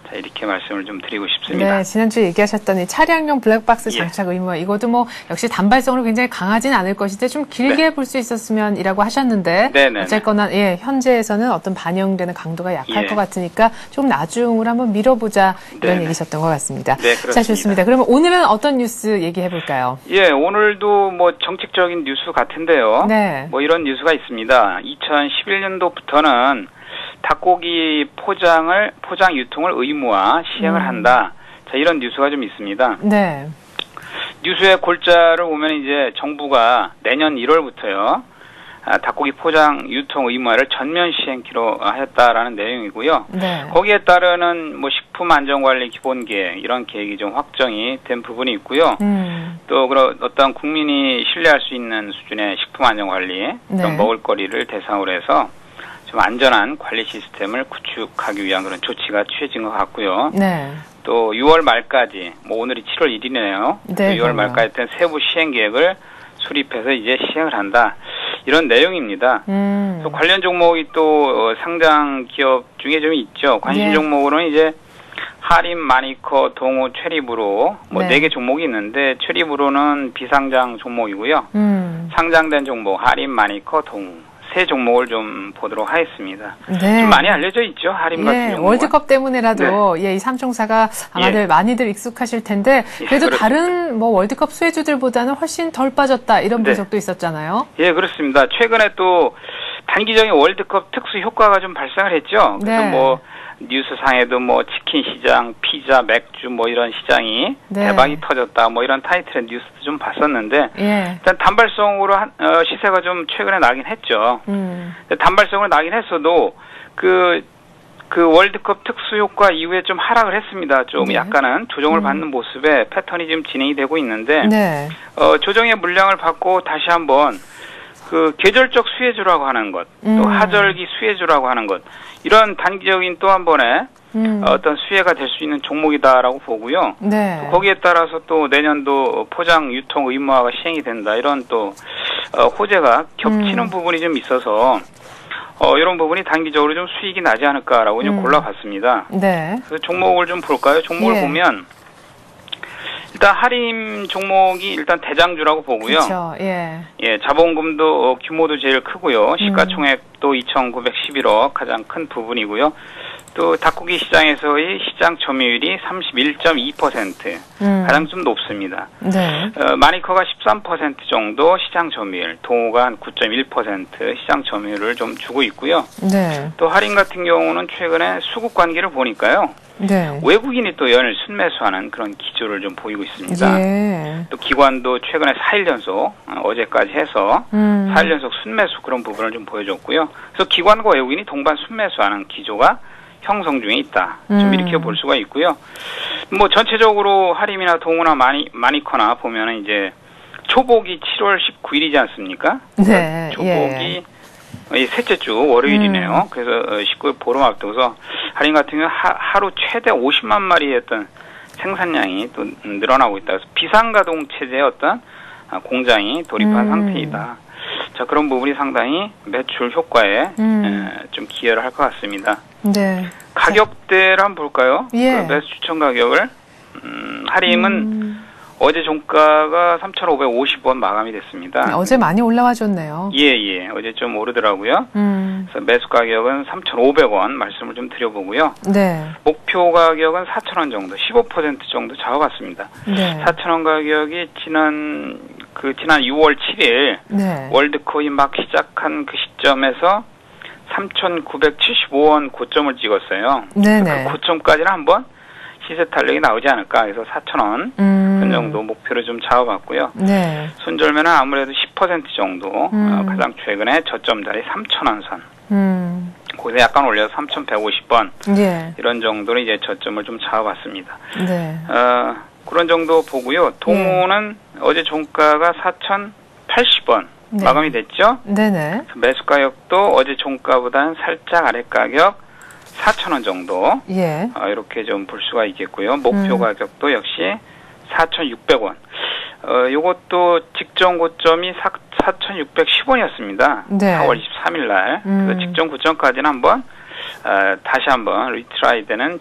자, 이렇게 말씀을 좀 드리고 싶습니다. 네, 지난주에 얘기하셨던 이 차량용 블랙박스 장착 의무, 이것도 뭐 역시 단발성으로 굉장히 강하진 않을 것인데 좀 길게 볼 수 있었으면이라고 하셨는데 어쨌거나 예, 현재에서는 어떤 반영되는 강도가 약할 것 같으니까 좀 나중으로 한번 미뤄보자 이런 얘기셨던 것 같습니다. 네, 그렇습니다. 자, 좋습니다. 그러면 오늘은 어떤 뉴스 얘기해 볼까요? 예, 오늘도 뭐 정책적인 뉴스 같은데요. 네. 뭐 이런 뉴스가 있습니다. 2011년도부터는 닭고기 포장 유통을 의무화 시행을 한다. 자, 이런 뉴스가 좀 있습니다. 네. 뉴스의 골자를 보면 이제 정부가 내년 1월부터요. 닭고기 포장 유통 의무화를 전면 시행키로 하였다라는 내용이고요. 네. 거기에 따르는 뭐 식품 안전관리 기본 계획 이런 계획이 좀 확정이 된 부분이 있고요. 또 그런 어떤 국민이 신뢰할 수 있는 수준의 식품 안전관리, 그런 먹을거리를 대상으로 해서 좀 안전한 관리 시스템을 구축하기 위한 그런 조치가 취해진 것 같고요. 네. 또 6월 말까지, 뭐 오늘이 7월 1일이네요. 네, 6월 말까지 된 세부 시행 계획을 수립해서 이제 시행을 한다. 이런 내용입니다. 또 관련 종목이 또 상장 기업 중에 좀 있죠. 관심 종목으로는 이제 하림, 마니커, 동우, 최리브로 뭐 4개 종목이 있는데 최리브로는 비상장 종목이고요. 상장된 종목 하림, 마니커, 동우. 3 종목을 좀 보도록 하겠습니다. 네. 좀 많이 알려져 있죠, 하림 같은 종목은. 월드컵 때문에라도 이 삼총사가 아마들 많이들 익숙하실 텐데 그래도 다른 뭐 월드컵 수혜주들보다는 훨씬 덜 빠졌다 이런 분석도 있었잖아요. 예, 그렇습니다. 최근에 또 단기적인 월드컵 특수 효과가 좀 발생을 했죠. 그래서 뭐 뉴스상에도 뭐 치킨 시장, 피자, 맥주 뭐 이런 시장이 대박이 터졌다 뭐 이런 타이틀의 뉴스도 좀 봤었는데 일단 단발성으로 시세가 좀 최근에 나긴 했죠. 단발성으로 나긴 했어도 그 월드컵 특수 효과 이후에 좀 하락을 했습니다. 좀 약간은 조정을 받는 모습에 패턴이 지금 진행이 되고 있는데 조정의 물량을 받고 다시 한번 그 계절적 수혜주라고 하는 것, 또 하절기 수혜주라고 하는 것, 이런 단기적인 또 한 번의 어떤 수혜가 될 수 있는 종목이다라고 보고요. 또 거기에 따라서 또 내년도 포장 유통 의무화가 시행이 된다. 이런 또 호재가 겹치는 부분이 좀 있어서 이런 부분이 단기적으로 좀 수익이 나지 않을까라고 좀 골라봤습니다. 그래서 종목을 좀 볼까요? 종목을 보면 일단 하림 종목이 일단 대장주라고 보고요. 그렇죠. 자본금도 규모도 제일 크고요. 시가총액도 2,911억 가장 큰 부분이고요. 또 닭고기 시장에서의 시장 점유율이 31.2% 가장 좀 높습니다. 마니커가 13% 정도 시장 점유율, 동호가 한 9.1% 시장 점유율을 좀 주고 있고요. 또 할인 같은 경우는 최근에 수급 관계를 보니까요. 외국인이 또 연일 순매수하는 그런 기조를 좀 보이고 있습니다. 또 기관도 최근에 4일 연속, 어제까지 해서 4일 연속 순매수 그런 부분을 좀 보여줬고요. 그래서 기관과 외국인이 동반 순매수하는 기조가 형성 중에 있다. 좀 이렇게 볼 수가 있고요. 뭐 전체적으로 하림이나 동우나 마니커나 보면은 이제 초복이 7월 19일이지 않습니까? 초복이 셋째 주 월요일이네요. 그래서 19일 보름 앞두고서 하림 같은 경우 하루 최대 50만 마리의 어떤 생산량이 또 늘어나고 있다. 그래서 비상가동 체제의 어떤 공장이 돌입한 상태이다. 자, 그런 부분이 상당히 매출 효과에 좀 기여를 할 것 같습니다. 가격대를 한번 볼까요? 그 매수 추천 가격을 하림은 어제 종가가 3,550원 마감이 됐습니다. 어제 많이 올라와줬네요. 어제 좀 오르더라고요. 그래서 매수 가격은 3,500원 말씀을 좀 드려보고요. 목표 가격은 4,000원 정도, 15% 정도 잡아봤습니다. 4,000원 가격이 지난 6월 7일 월드컵이 막 시작한 그 시점에서 3,975원 고점을 찍었어요. 그 고점까지는 한번 시세 탄력이 나오지 않을까 해서 4,000원 그 정도 목표를 좀 잡아봤고요. 손절매는 아무래도 10% 정도 가장 최근에 저점 자리 3,000원 선. 거기서 약간 올려서 3,150원 이런 정도로 이제 저점을 좀 잡아봤습니다. 그런 정도 보고요. 동호는 어제 종가가 4,080원 마감이 됐죠. 매수 가격도 어제 종가보다는 살짝 아래 가격 4,000원 정도 이렇게 좀 볼 수가 있겠고요. 목표 가격도 역시 4,600원. 요것도 직전 고점이 4,610원이었습니다. 4월 23일 날. 그래서 직전 고점까지는 한번 다시 한번 리트라이 되는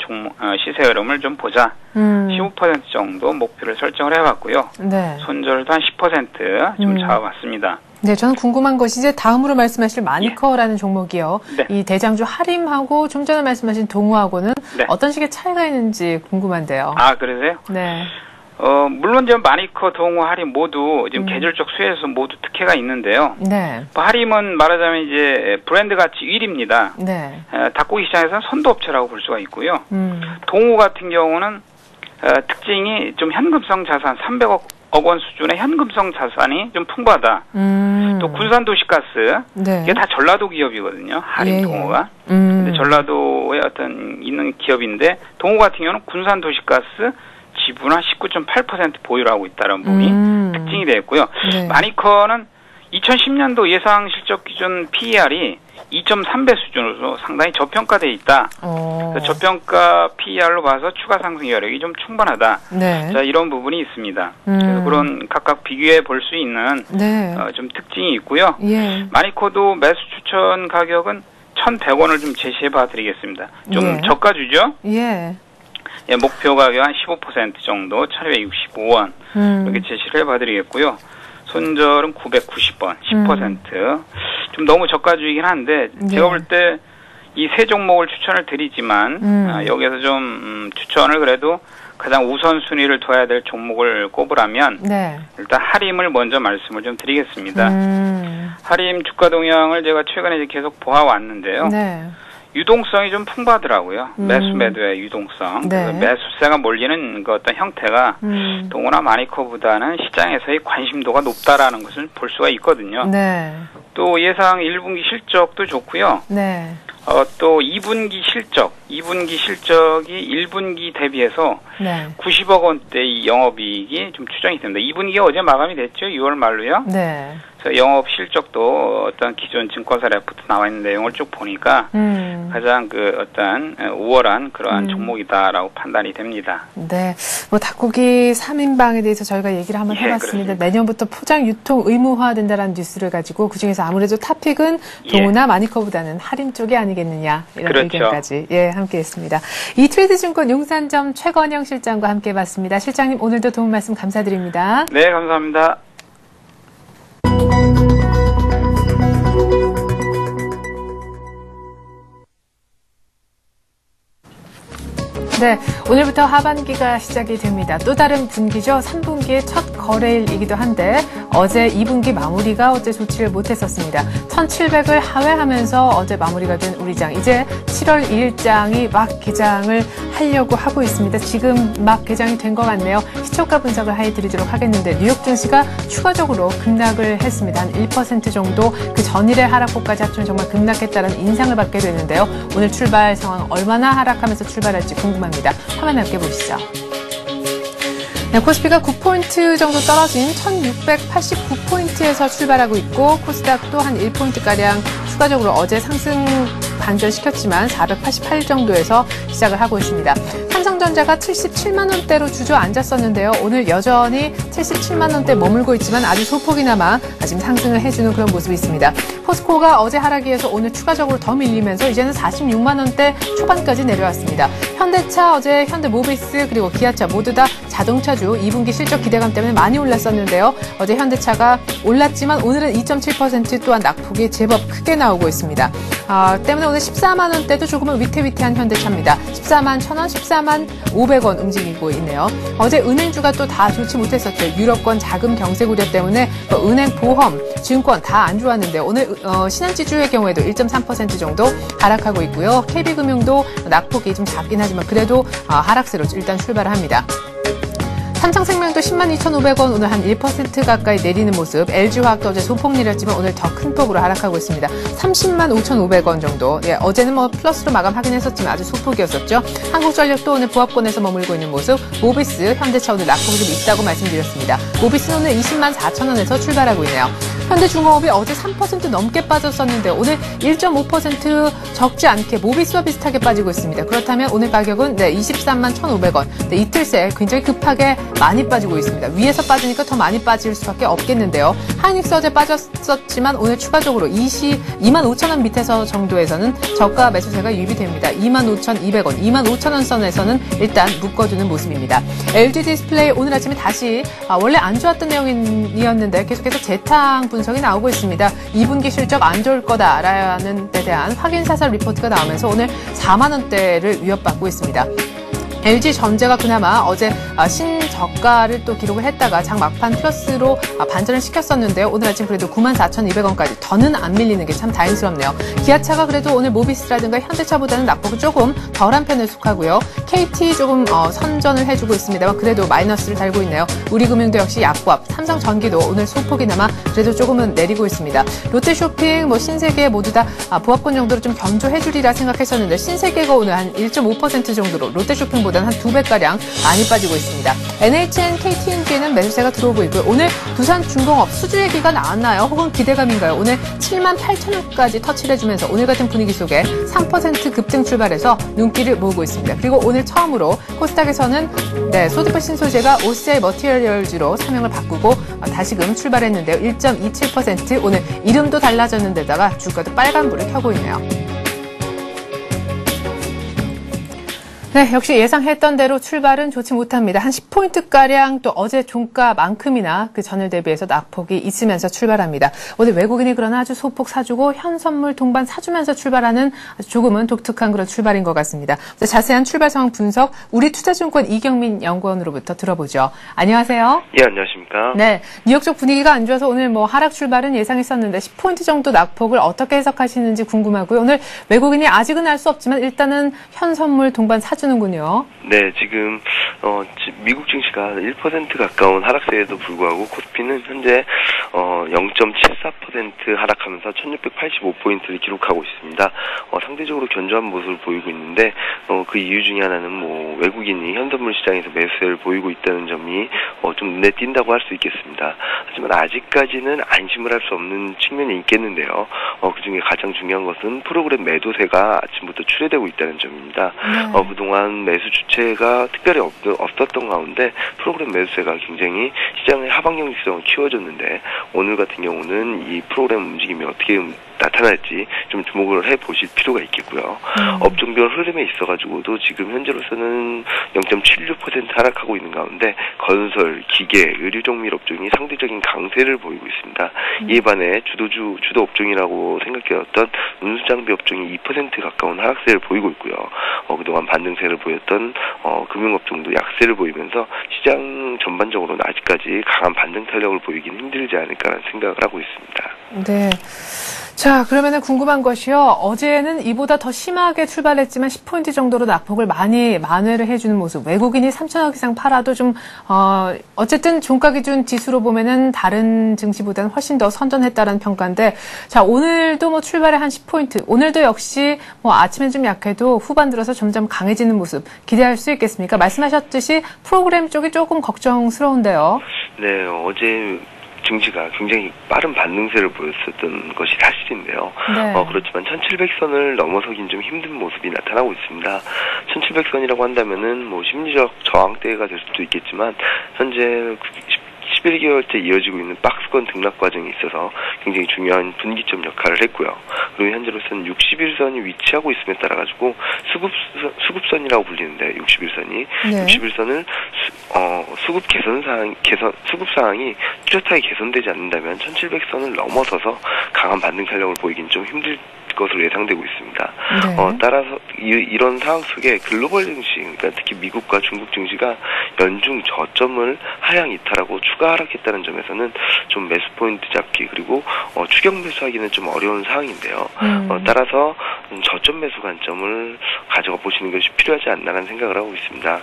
시세 흐름을 좀 보자. 15% 정도 목표를 설정을 해봤고요. 네. 손절도 한 10% 좀 잡아봤습니다. 네, 저는 궁금한 것이 이제 다음으로 말씀하실 마니커라는 종목이요. 네. 이 대장주 하림하고 좀 전에 말씀하신 동우하고는 네. 어떤 식의 차이가 있는지 궁금한데요. 아, 그러세요? 네. 물론 지금 마니커, 동우, 하림 모두 지금 계절적 수혜에서 모두 특혜가 있는데요. 네. 하림은 말하자면 이제 브랜드 가치 1위입니다. 네. 닭고기 시장에서는 선도업체라고 볼 수가 있고요. 동우 같은 경우는 특징이 좀 현금성 자산 300억 원 수준의 현금성 자산이 좀 풍부하다. 또 군산도시가스 네. 이게 다 전라도 기업이거든요. 하림, 예. 동우가. 근데 전라도에 어떤 있는 기업인데 동우 같은 경우는 군산도시가스 지분을 19.8% 보유를 하고 있다는 부분이 특징이 되어 있고요. 네. 마니커는 2010년도 예상 실적 기준 PER이 2.3배 수준으로 상당히 저평가되어 있다. 저평가 PER로 봐서 추가 상승 여력이 좀 충분하다. 네. 자, 이런 부분이 있습니다. 그래서 그런 각각 비교해 볼 수 있는 네. 좀 특징이 있고요. 예. 마니커도 매수 추천 가격은 1,100원을 좀 제시해 봐 드리겠습니다. 좀 예. 저가주죠? 예. 예, 목표 가격 한 15% 정도 1,265원 이렇게 제시를 해봐드리겠고요. 손절은 990원, 10%. 좀 너무 저가주이긴 한데 제가 볼 때 이 세 종목을 추천을 드리지만 여기에서 좀 추천을 그래도 가장 우선순위를 둬야 될 종목을 꼽으라면 네. 일단 하림을 먼저 말씀을 좀 드리겠습니다. 하림 주가 동향을 제가 최근에 이제 계속 보아왔는데요. 네. 유동성이 좀 풍부하더라고요. 매수 매도의 유동성. 네. 그래서 매수세가 몰리는 그 어떤 형태가 동우나 마니커보다는 시장에서의 관심도가 높다라는 것을 볼 수가 있거든요. 네. 또 예상 1분기 실적도 좋고요. 네. 또 2분기 실적이 1분기 대비해서 네. 90억 원대의 영업이익이 좀 추정이 됩니다. 2분기가 어제 마감이 됐죠. 6월 말로요. 네. 그래서 영업 실적도 어떤 기존 증권사 레포트 나와 있는 내용을 쭉 보니까 가장 그 어떤 우월한 그러한 종목이다라고 판단이 됩니다. 네. 뭐 닭고기 3인방에 대해서 저희가 얘기를 한번 해봤습니다. 그렇습니다. 내년부터 포장 유통 의무화된다라는 뉴스를 가지고 그중에서 아무래도 탑픽은 동우나 마니커보다는 하림 쪽이 아니겠느냐 이런 그렇죠. 의견까지 함께했습니다. 이트레이드증권 용산점 최건영 실장과 함께해봤습니다. 실장님 오늘도 도움 말씀 감사드립니다. 네, 감사합니다. 네, 오늘부터 하반기가 시작이 됩니다. 또 다른 분기죠. 3분기의 첫 거래일이기도 한데 어제 2분기 마무리가 어제 좋지를 못했었습니다. 1,700을 하회하면서 어제 마무리가 된 우리장. 이제 7월 1일장이 막 개장을 하려고 하고 있습니다. 지금 막 개장이 된 것 같네요. 시초가 분석을 해드리도록 하겠는데 뉴욕 증시가 추가적으로 급락을 했습니다. 한 1% 정도 그 전일의 하락폭까지 합치면 정말 급락했다는 인상을 받게 되는데요. 오늘 출발 상황 얼마나 하락하면서 출발할지 궁금합니다. 화면 함께 보시죠. 네, 코스피가 9포인트 정도 떨어진 1689포인트에서 출발하고 있고 코스닥도 한 1포인트가량 추가적으로 어제 상승 반전시켰지만 488 정도에서 시작을 하고 있습니다. 삼성전자가 77만 원대로 주저앉았었는데요. 오늘 여전히 77만 원대 머물고 있지만 아주 소폭이나마 지금 상승을 해주는 그런 모습이 있습니다. 포스코가 어제 하락에 이어서 오늘 추가적으로 더 밀리면서 이제는 46만 원대 초반까지 내려왔습니다. 현대차 어제 현대모비스 그리고 기아차 모두 다 자동차주 2분기 실적 기대감 때문에 많이 올랐었는데요. 어제 현대차가 올랐지만 오늘은 2.7% 또한 낙폭이 제법 크게 나오고 있습니다. 때문에 오늘 14만 원대도 조금은 위태위태한 현대차입니다. 14만 1,000원, 14만 500원 움직이고 있네요. 어제 은행주가 또 다 좋지 못했었죠. 유럽권 자금 경색 우려 때문에 은행, 보험, 증권 다 안 좋았는데 오늘 신한지주의 경우에도 1.3% 정도 하락하고 있고요. KB금융도 낙폭이 좀 작긴 하지만 그래도 하락세로 일단 출발을 합니다. 삼성생명도 102,500원 오늘 한 1% 가까이 내리는 모습. LG화학도 어제 소폭 내렸지만 오늘 더 큰 폭으로 하락하고 있습니다. 305,500원 정도. 어제는 플러스로 마감하긴 했었지만 아주 소폭이었었죠. 한국전력도 오늘 보합권에서 머물고 있는 모습. 모비스, 현대차 오늘 낙폭이 좀 있다고 말씀드렸습니다. 모비스는 오늘 204,000원에서 출발하고 있네요. 현대중공업이 어제 3% 넘게 빠졌었는데 오늘 1.5% 적지 않게 모비스와 비슷하게 빠지고 있습니다. 그렇다면 오늘 가격은 23만 1,500원. 이틀 새 굉장히 급하게 많이 빠지고 있습니다. 위에서 빠지니까 더 많이 빠질 수밖에 없겠는데요. 하이닉스 어제 빠졌었지만 오늘 추가적으로 2만 5천 원 밑에서 정도에서는 저가 매수세가 유입이 됩니다. 25,200원, 25,000원 선에서는 일단 묶어두는 모습입니다. LG 디스플레이 오늘 아침에 다시 원래 안 좋았던 내용이었는데 계속해서 재탕 분석이 나오고 있습니다. 2분기 실적 안 좋을 거다라는 데 대한 확인 사설 리포트가 나오면서 오늘 4만 원대를 위협받고 있습니다. LG 전자가 그나마 어제 신저가를 또 기록을 했다가 장 막판 플러스로 반전을 시켰었는데요. 오늘 아침 그래도 94,200원까지 더는 안 밀리는 게 참 다행스럽네요. 기아차가 그래도 오늘 모비스라든가 현대차보다는 낙폭은 조금 덜한 편에 속하고요. KT 조금 선전을 해주고 있습니다만 그래도 마이너스를 달고 있네요. 우리금융도 역시 약보합, 삼성전기도 오늘 소폭이나마 그래도 조금은 내리고 있습니다. 롯데쇼핑, 신세계 모두 다 보합권 정도로 좀 견조해주리라 생각했었는데 신세계가 오늘 한 1.5% 정도로 롯데쇼핑보다 한 2배가량 많이 빠지고 있습니다. NHN, KTNG에는 매수세가 들어오고 있고요. 오늘 두산중공업 수주 얘기가 나왔나요? 혹은 기대감인가요? 오늘 7만 8천 원까지 터치를 해주면서 오늘 같은 분위기 속에 3% 급등 출발해서 눈길을 모으고 있습니다. 그리고 오늘 처음으로 코스닥에서는 소드풀 신소재가 OCI 머티리얼즈로 사명을 바꾸고 다시금 출발했는데요. 1.27% 오늘 이름도 달라졌는데다가 주가도 빨간불을 켜고 있네요. 네, 역시 예상했던 대로 출발은 좋지 못합니다. 한 10포인트가량 또 어제 종가만큼이나 그 전일 대비해서 낙폭이 있으면서 출발합니다. 오늘 외국인이 그러나 아주 소폭 사주고 현선물 동반 사주면서 출발하는 아주 조금은 독특한 그런 출발인 것 같습니다. 자세한 출발 상황 분석 우리투자증권 이경민 연구원으로부터 들어보죠. 안녕하세요. 예, 안녕하십니까. 네, 뉴욕 쪽 분위기가 안 좋아서 오늘 하락 출발은 예상했었는데 10포인트 정도 낙폭을 어떻게 해석하시는지 궁금하고요. 오늘 외국인이 아직은 알 수 없지만 일단은 현선물 동반 사주 는군요. 네, 지금 미국 증시가 1% 가까운 하락세에도 불구하고 코스피는 현재 0.74% 하락하면서 1685포인트를 기록하고 있습니다. 상대적으로 견조한 모습을 보이고 있는데 그 이유 중에 하나는 외국인이 현선물 시장에서 매수세를 보이고 있다는 점이 좀 눈에 띈다고 할 수 있겠습니다. 하지만 아직까지는 안심을 할 수 없는 측면이 있겠는데요. 그중에 가장 중요한 것은 프로그램 매도세가 아침부터 출회되고 있다는 점입니다. 그동안 매수 주체가 특별히 없었던 가운데 프로그램 매수세가 굉장히 시장의 하방형성을 키워줬는데 오늘 같은 경우는 이 프로그램 움직임이 어떻게 나타날지 좀 주목을 해보실 필요가 있겠고요. 업종별 흐름에 있어가지고도 지금 현재로서는 0.76% 하락하고 있는 가운데 건설, 기계, 의료정밀 업종이 상대적인 강세를 보이고 있습니다. 이에 반해 주도 업종이라고 생각되었던 운수장비 업종이 2% 가까운 하락세를 보이고 있고요. 그동안 반등세를 보였던 금융업종도 약세를 보이면서 시장 전반적으로는 아직까지 강한 반등 탄력을 보이긴 힘들지 않을까라는 생각을 하고 있습니다. 네. 자, 그러면은 궁금한 것이요. 어제는 이보다 더 심하게 출발했지만 10포인트 정도로 낙폭을 많이 만회를 해주는 모습. 외국인이 3천억 이상 팔아도 좀, 어쨌든 종가기준 지수로 보면은 다른 증시보다는 훨씬 더 선전했다라는 평가인데, 자, 오늘도 출발에 한 10포인트. 오늘도 역시 아침엔 좀 약해도 후반 들어서 점점 강해지는 모습 기대할 수 있겠습니까? 말씀하셨듯이 프로그램 쪽이 조금 걱정스러운데요. 네, 어제 증시가 굉장히 빠른 반등세를 보였었던 것이 사실인데요. 네. 그렇지만 1700선을 넘어서긴 좀 힘든 모습이 나타나고 있습니다. 1700선이라고 한다면은 심리적 저항대가 될 수도 있겠지만 현재 11개월째 이어지고 있는 박스권 등락 과정에 있어서 굉장히 중요한 분기점 역할을 했고요. 그리고 현재로서는 61선이 위치하고 있음에 따라 가지고 수급선이라고 불리는데 61선이 네. 61선을 수급 수급 사항이 뚜렷하게 개선되지 않는다면 1700선을 넘어서서 강한 반등 탄력을 보이긴 좀 힘들 것으로 예상되고 있습니다. 네. 따라서 이런 상황 속에 글로벌 증시, 그러니까 특히 미국과 중국 증시가 연중 저점을 하향 이탈하고 추가 하락했다는 점에서는 좀 매수 포인트 잡기 그리고 추격 매수하기는 좀 어려운 상황인데요. 따라서 저점 매수 관점을 가져가 보시는 것이 필요하지 않나라는 생각을 하고 있습니다.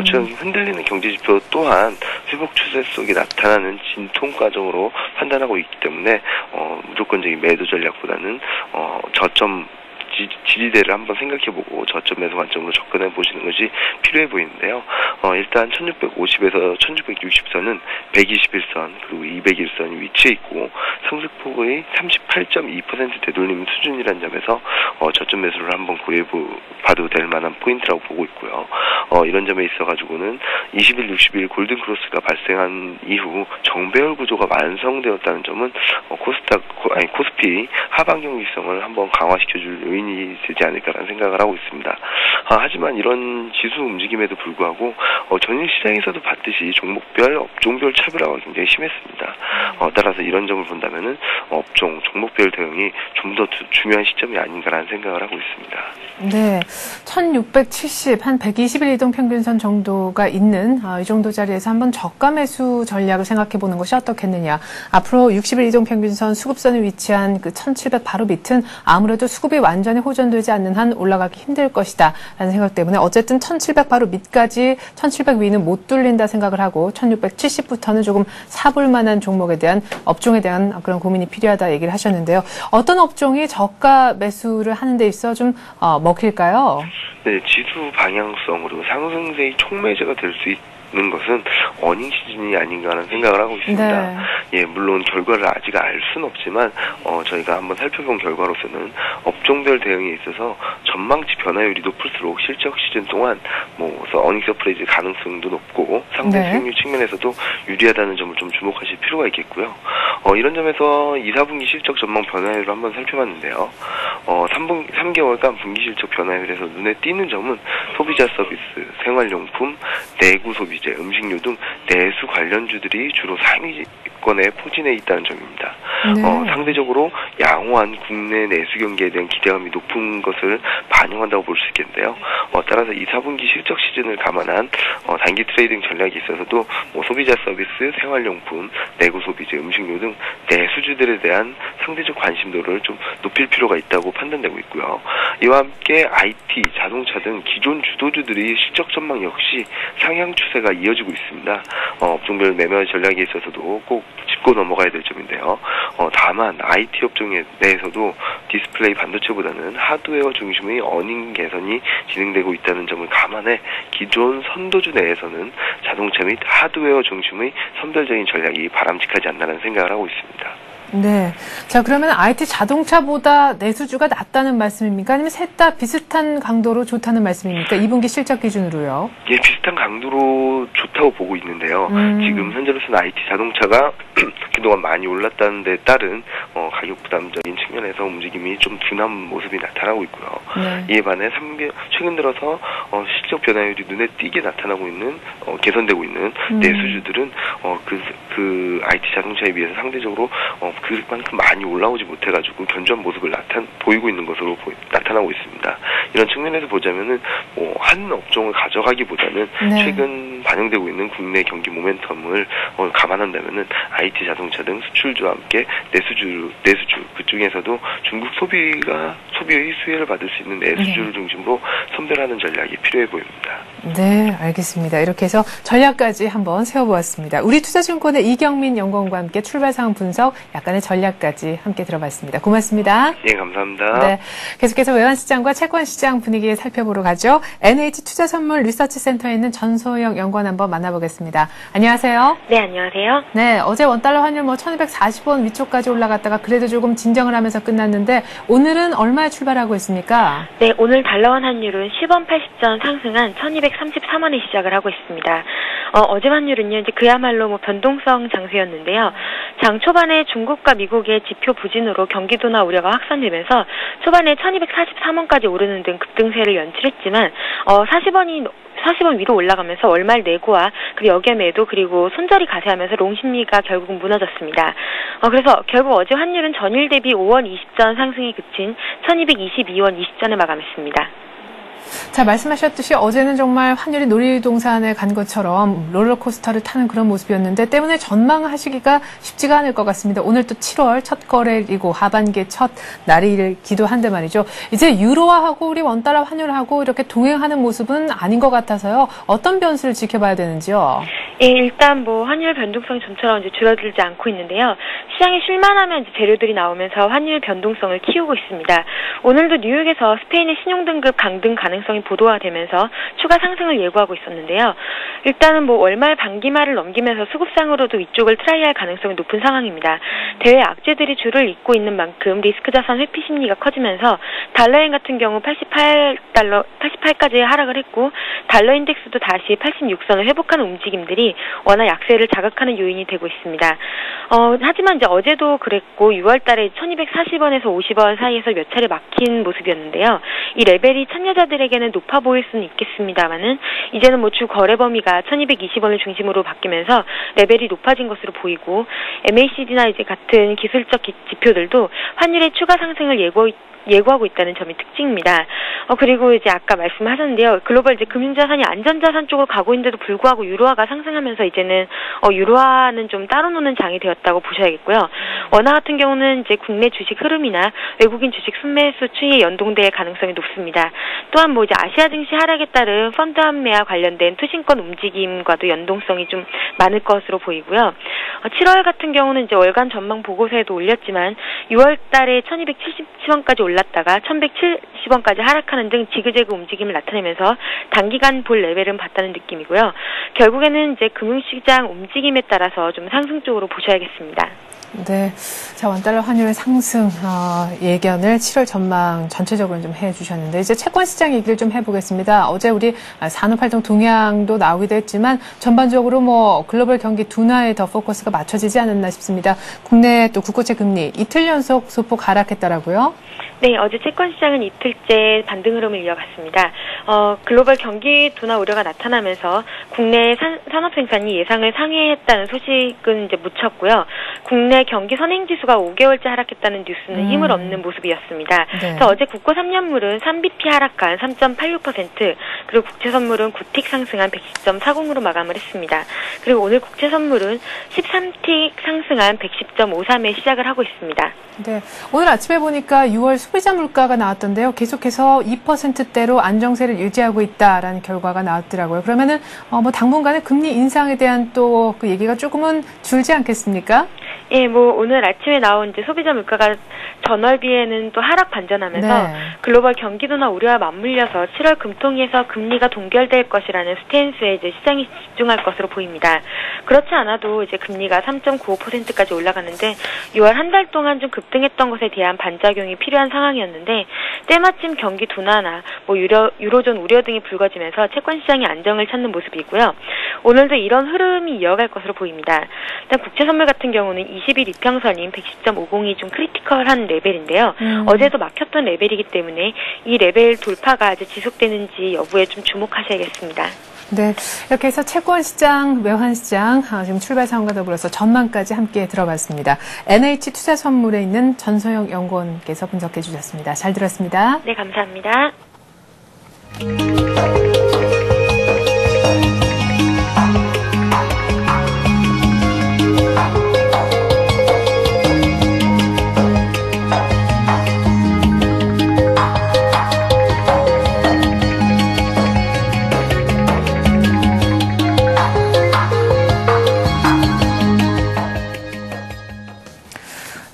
최근 흔들리는 경제지표 또한 회복 추세 속에 나타나는 진통 과정으로 판단하고 있기 때문에 무조건적인 매도 전략보다는 저점 지지대를 한번 생각해보고 저점 매수 관점으로 접근해 보시는 것이 필요해 보이는데요. 일단 1650에서 1660선은 121선 그리고 201선이 위치해 있고 상승폭의 38.2% 되돌림 수준이라는 점에서 저점 매수를 한번 고려해봐도 될 만한 포인트라고 보고 있고요. 이런 점에 있어가지고는 20일, 60일 골든크로스가 발생한 이후 정배열 구조가 완성되었다는 점은 코스피 하반 경직성을 한번 강화시켜줄 요인이 되지 않을까라는 생각을 하고 있습니다. 하지만 이런 지수 움직임에도 불구하고 전일 시장에서도 봤듯이 종목별, 업종별 차별화가 굉장히 심했습니다. 따라서 이런 점을 본다면은 업종, 종목별 대응이 좀 더 중요한 시점이 아닌가라는 생각을 하고 있습니다. 네, 1670, 한 120일 이동 평균선 정도가 있는 이 정도 자리에서 한번 저가 매수 전략을 생각해 보는 것이 어떻겠느냐. 앞으로 60일 이동 평균선 수급선에 위치한 그 1700 바로 밑은 아무래도 수급이 완전히 호전되지 않는 한 올라가기 힘들 것이다 라는 생각 때문에 어쨌든 1700 바로 밑까지 1700 위는 못 뚫린다 생각을 하고 1670부터는 조금 사볼 만한 종목에 대한 업종에 대한 그런 고민이 필요하다 얘기를 하셨는데요. 어떤 업종이 저가 매수를 하는 데 있어 좀 먹힐까요? 네, 지수 방향성으로 상승세의 촉매제가 될 수 있는 것은 어닝 시즌이 아닌가 하는 생각을 하고 있습니다. 네. 예, 물론 결과를 아직 알 수는 없지만 저희가 한번 살펴본 결과로서는 업종별 대응에 있어서 전망치 변화율이 높을수록 실적 시즌 동안 어닝 서프라이즈 가능성도 높고 상대 수익률 측면에서도 유리하다는 점을 좀 주목하실 필요가 있겠고요. 이런 점에서 2, 4분기 실적 전망 변화율을 한번 살펴봤는데요. 3개월간 분기 실적 변화율에서 눈에 띄는 점은 소비자 서비스, 생활용품, 내구 소비재, 음식료 등 내수 관련주들이 주로 상위권에 포진해 있다는 점입니다. 네. 상대적으로 양호한 국내 내수 경기에 대한 기대감이 높은 것을 반영한다고 볼 수 있겠는데요. 따라서 2, 4분기 실적 시즌을 감안한 단기 트레이딩 전략에 있어서도 소비자 서비스, 생활용품, 내구 소비재, 음식료 등 내수주들에 대한 상대적 관심도를 좀 높일 필요가 있다고 판단되고 있고요. 이와 함께 IT, 자동차 등 기존 주도주들이 실적 전망 역시 상향 추세가 이어지고 있습니다. 업종별 매매 전략에 있어서도 꼭 짚고 넘어가야 될 점인데요. 다만 IT 업종에 대해서도 디스플레이 반도체보다는 하드웨어 중심의 어닝 개선이 진행되고 있다는 점을 감안해 기존 선도주 내에서는 자동차 및 하드웨어 중심의 선별적인 전략이 바람직하지 않나라는 생각을 하고 있습니다. 네. 자, 그러면 IT 자동차보다 내수주가 낫다는 말씀입니까? 아니면 셋 다 비슷한 강도로 좋다는 말씀입니까? 2분기 실적 기준으로요. 예, 비슷한 강도로 좋다고 보고 있는데요. 지금 현재로서는 IT 자동차가 그동안 많이 올랐다는 데 따른 가격 부담적인 측면에서 움직임이 좀 둔한 모습이 나타나고 있고요. 네. 이에 반해 최근 들어서 실적 변화율이 눈에 띄게 나타나고 있는 개선되고 있는 내수주들은 그 IT 자동차에 비해서 상대적으로 그만큼 많이 올라오지 못해가지고 견조한 모습을 보이고 있는 것으로 나타나고 있습니다. 이런 측면에서 보자면은 한 업종을 가져가기보다는 최근 반영되고 있는 국내 경기 모멘텀을 감안한다면은 IT 자동차 등 수출주와 함께 내수주 그중에서도 중국 소비의 수혜를 받을 수 있는 내수주를 중심으로 선별하는 전략이 필요해 보입니다. 네, 알겠습니다. 이렇게 해서 전략까지 한번 세워보았습니다. 우리투자증권의 이경민 연구원과 함께 출발 상황 분석, 약간의 전략까지 함께 들어봤습니다. 고맙습니다. 예, 감사합니다. 네, 계속해서 외환시장과 채권시장 분위기 살펴보러 가죠. NH투자선물 리서치센터에 있는 전소영 연구원 한번 만나보겠습니다. 안녕하세요. 네, 안녕하세요. 네, 어제 원달러 환율 1240원 위쪽까지 올라갔다가 그래도 조금 진정을 하면서 끝났는데 오늘은 얼마에 출발하고 있습니까? 네, 오늘 달러원 환율은 10원 80전 상승한 1233원에 시작을 하고 있습니다. 어제 환율은요, 이제 그야말로 변동성 장세였는데요. 장 초반에 중국과 미국의 지표 부진으로 경기도나 우려가 확산되면서 초반에 1243원까지 오르는 등 급등세를 연출했지만 40원 위로 올라가면서 월말 내고와 그리고 역여매도 그리고 손절이 가세하면서 롱심리가 결국 무너졌습니다. 그래서 결국 어제 환율은 전일 대비 5원 20전 상승이 그친 1222원 20전에 마감했습니다. 자, 말씀하셨듯이 어제는 정말 환율이 놀이동산에 간 것처럼 롤러코스터를 타는 그런 모습이었는데 때문에 전망하시기가 쉽지가 않을 것 같습니다. 오늘 또 7월 첫 거래이고 하반기의 첫 날이기도 한데 말이죠. 이제 유로화하고 우리 원달러 환율하고 이렇게 동행하는 모습은 아닌 것 같아서요. 어떤 변수를 지켜봐야 되는지요? 예, 일단 뭐 환율 변동성이 좀처럼 이제 줄어들지 않고 있는데요. 시장이 쉴만하면 이제 재료들이 나오면서 환율 변동성을 키우고 있습니다. 오늘도 뉴욕에서 스페인의 신용등급 강등 가능성이 보도가 되면서 추가 상승을 예고하고 있었는데요. 일단은 뭐 월말 반기말을 넘기면서 수급상으로도 위쪽을 트라이할 가능성이 높은 상황입니다. 대외 악재들이 줄을 잇고 있는 만큼 리스크 자산 회피 심리가 커지면서 달러엔 같은 경우 88까지 하락을 했고 달러 인덱스도 다시 86선을 회복하는 움직임들이 워낙 약세를 자극하는 요인이 되고 있습니다. 하지만 이제 어제도 그랬고 6월달에 1240원에서 50원 사이에서 몇 차례 막힌 모습이었는데요. 이 레벨이 참여자들에게는 높아 보일 수는 있겠습니다만은 이제는 뭐 주 거래 범위가 1220원을 중심으로 바뀌면서 레벨이 높아진 것으로 보이고 MACD나 이제 같은 기술적 지표들도 환율의 추가 상승을 예고하고 있다는 점이 특징입니다. 그리고 이제 아까 말씀하셨는데요. 글로벌 이제 금융자산이 안전자산 쪽으로 가고 있는데도 불구하고 유로화가 상승하면서 이제는 유로화는 좀 따로 노는 장이 되었다고 보셔야겠고요. 원화 같은 경우는 이제 국내 주식 흐름이나 외국인 주식 순매수 추이에 연동될 가능성이 높습니다. 또한 뭐 이제 아시아 증시 하락에 따른 펀드 환매와 관련된 투신권 움직임과도 연동성이 좀 많을 것으로 보이고요. 7월 같은 경우는 이제 월간 전망 보고서에도 올렸지만 6월 달에 1270원까지 올랐다가 1170원까지 하락하는 등 지그재그 움직임을 나타내면서 단기간 볼 레벨은 봤다는 느낌이고요. 결국에는 이제 금융시장 움직임에 따라서 좀 상승 쪽으로 보셔야겠습니다. 네. 자, 원달러 환율 상승, 예견을 7월 전망 전체적으로 좀 해주셨는데, 이제 채권 시장 얘기를 좀 해보겠습니다. 어제 우리 산업활동 동향도 나오기도 했지만, 전반적으로 뭐, 글로벌 경기 둔화에 더 포커스가 맞춰지지 않았나 싶습니다. 국내 또 국고채 금리 이틀 연속 소폭 하락했더라고요. 네, 어제 채권 시장은 이틀째 반등 흐름을 이어갔습니다. 글로벌 경기 둔화 우려가 나타나면서 국내 산업 생산이 예상을 상회했다는 소식은 이제 묻혔고요. 국내 경기 선행지수가 5개월째 하락했다는 뉴스는 힘을 얻는 모습이었습니다. 네. 그래서 어제 국고 3년물은 3bp 하락한 3.86%, 그리고 국채 선물은 9틱 상승한 110.40으로 마감을 했습니다. 그리고 오늘 국채 선물은 13틱 상승한 110.53에 시작을 하고 있습니다. 네, 오늘 아침에 보니까 6월 소비자 물가가 나왔던데요. 계속해서 2%대로 안정세를 유지하고 있다라는 결과가 나왔더라고요. 그러면은 뭐 당분간의 금리 인상에 대한 또 그 얘기가 조금은 줄지 않겠습니까? 예, 뭐 오늘 아침에 나온 이제 소비자 물가가 전월비에는 또 하락 반전하면서 네. 글로벌 경기도나 우려와 맞물려서 7월 금통위에서 금리가 동결될 것이라는 스탠스에 이제 시장이 집중할 것으로 보입니다. 그렇지 않아도 이제 금리가 3.95%까지 올라갔는데 6월 한 달 동안 좀 급등했던 것에 대한 반작용이 필요한 상황이었는데 때마침 경기 둔화나 뭐 유로존 우려 등이 불거지면서 채권 시장이 안정을 찾는 모습이고요. 오늘도 이런 흐름이 이어갈 것으로 보입니다. 일단 국채 선물 같은 경우는 20일 이평선인 110.50이 좀 크리티컬한 레벨인데요. 어제도 막혔던 레벨이기 때문에 이 레벨 돌파가 아직 지속되는지 여부에 좀 주목하셔야겠습니다. 네, 이렇게 해서 채권 시장, 외환 시장 지금 출발 상황과 더불어서 전망까지 함께 들어봤습니다. NH 투자 선물에 있는 전소영 연구원께서 분석해 주셨습니다. 잘 들었습니다. 네, 감사합니다.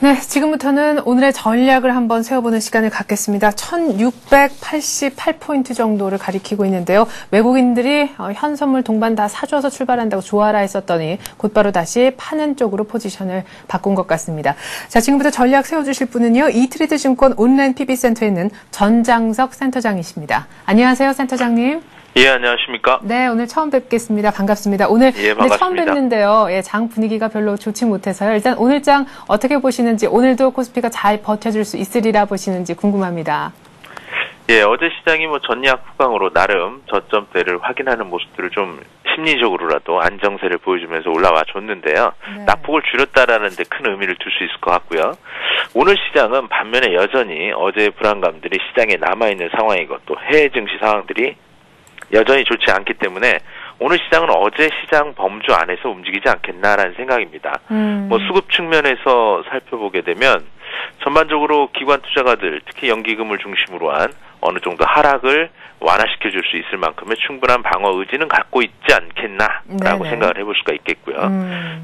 네, 지금부터는 오늘의 전략을 한번 세워보는 시간을 갖겠습니다. 1688포인트 정도를 가리키고 있는데요. 외국인들이 현 선물 동반 다 사줘서 출발한다고 좋아라 했었더니 곧바로 다시 파는 쪽으로 포지션을 바꾼 것 같습니다. 자, 지금부터 전략 세워주실 분은요. 이트레이드 증권 온라인 PB센터에 있는 전장석 센터장이십니다. 안녕하세요, 센터장님. 예, 안녕하십니까? 네, 오늘 처음 뵙겠습니다. 반갑습니다. 오늘 예, 반갑습니다. 처음 뵙는데요. 예, 장 분위기가 별로 좋지 못해서요. 일단 오늘 장 어떻게 보시는지, 오늘도 코스피가 잘 버텨줄 수 있으리라 보시는지 궁금합니다. 예, 어제 시장이 뭐 전략 후강으로 나름 저점대를 확인하는 모습들을 좀 심리적으로라도 안정세를 보여주면서 올라와 줬는데요. 네. 낙폭을 줄였다라는 데 큰 의미를 둘 수 있을 것 같고요. 오늘 시장은 반면에 여전히 어제의 불안감들이 시장에 남아있는 상황이고 또 해외 증시 상황들이 여전히 좋지 않기 때문에 오늘 시장은 어제 시장 범주 안에서 움직이지 않겠나라는 생각입니다. 뭐 수급 측면에서 살펴보게 되면 전반적으로 기관 투자가들, 특히 연기금을 중심으로 한 어느 정도 하락을 완화시켜줄 수 있을 만큼의 충분한 방어 의지는 갖고 있지 않겠나라고 생각을 해볼 수가 있겠고요.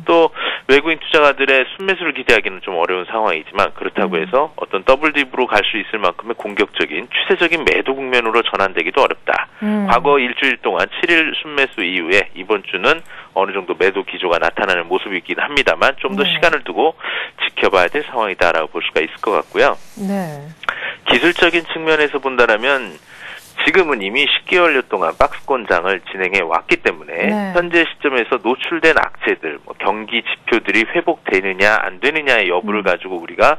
또 외국인 투자가들의 순매수를 기대하기는 좀 어려운 상황이지만 그렇다고 해서 어떤 더블 딥으로 갈 수 있을 만큼의 공격적인 추세적인 매도 국면으로 전환되기도 어렵다. 과거 일주일 동안 7일 순매수 이후에 이번 주는 어느 정도 매도 기조가 나타나는 모습이긴 합니다만 좀 더 시간을 두고 지켜봐야 될 상황이다라고 볼 수가 있을 것 같고요. 기술적인 측면에서 본다라면 지금은 이미 10개월여 동안 박스권장을 진행해 왔기 때문에 현재 시점에서 노출된 악재들, 경기 지표들이 회복되느냐 안 되느냐의 여부를 가지고 우리가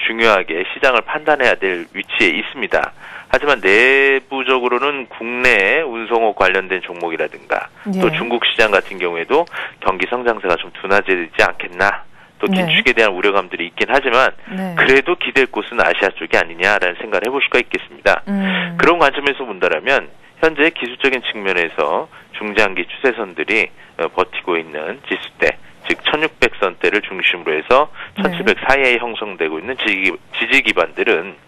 중요하게 시장을 판단해야 될 위치에 있습니다. 하지만 내부적으로는 국내의 운송업 관련된 종목이라든가 또 중국 시장 같은 경우에도 경기 성장세가 좀 둔화되지 않겠나 또 긴축에 대한 우려감들이 있긴 하지만 그래도 기댈 곳은 아시아 쪽이 아니냐라는 생각을 해볼 수가 있겠습니다. 그런 관점에서 본다면 현재 기술적인 측면에서 중장기 추세선들이 버티고 있는 지수대 즉 1600선대를 중심으로 해서 1700 사이에 형성되고 있는 지지 기반들은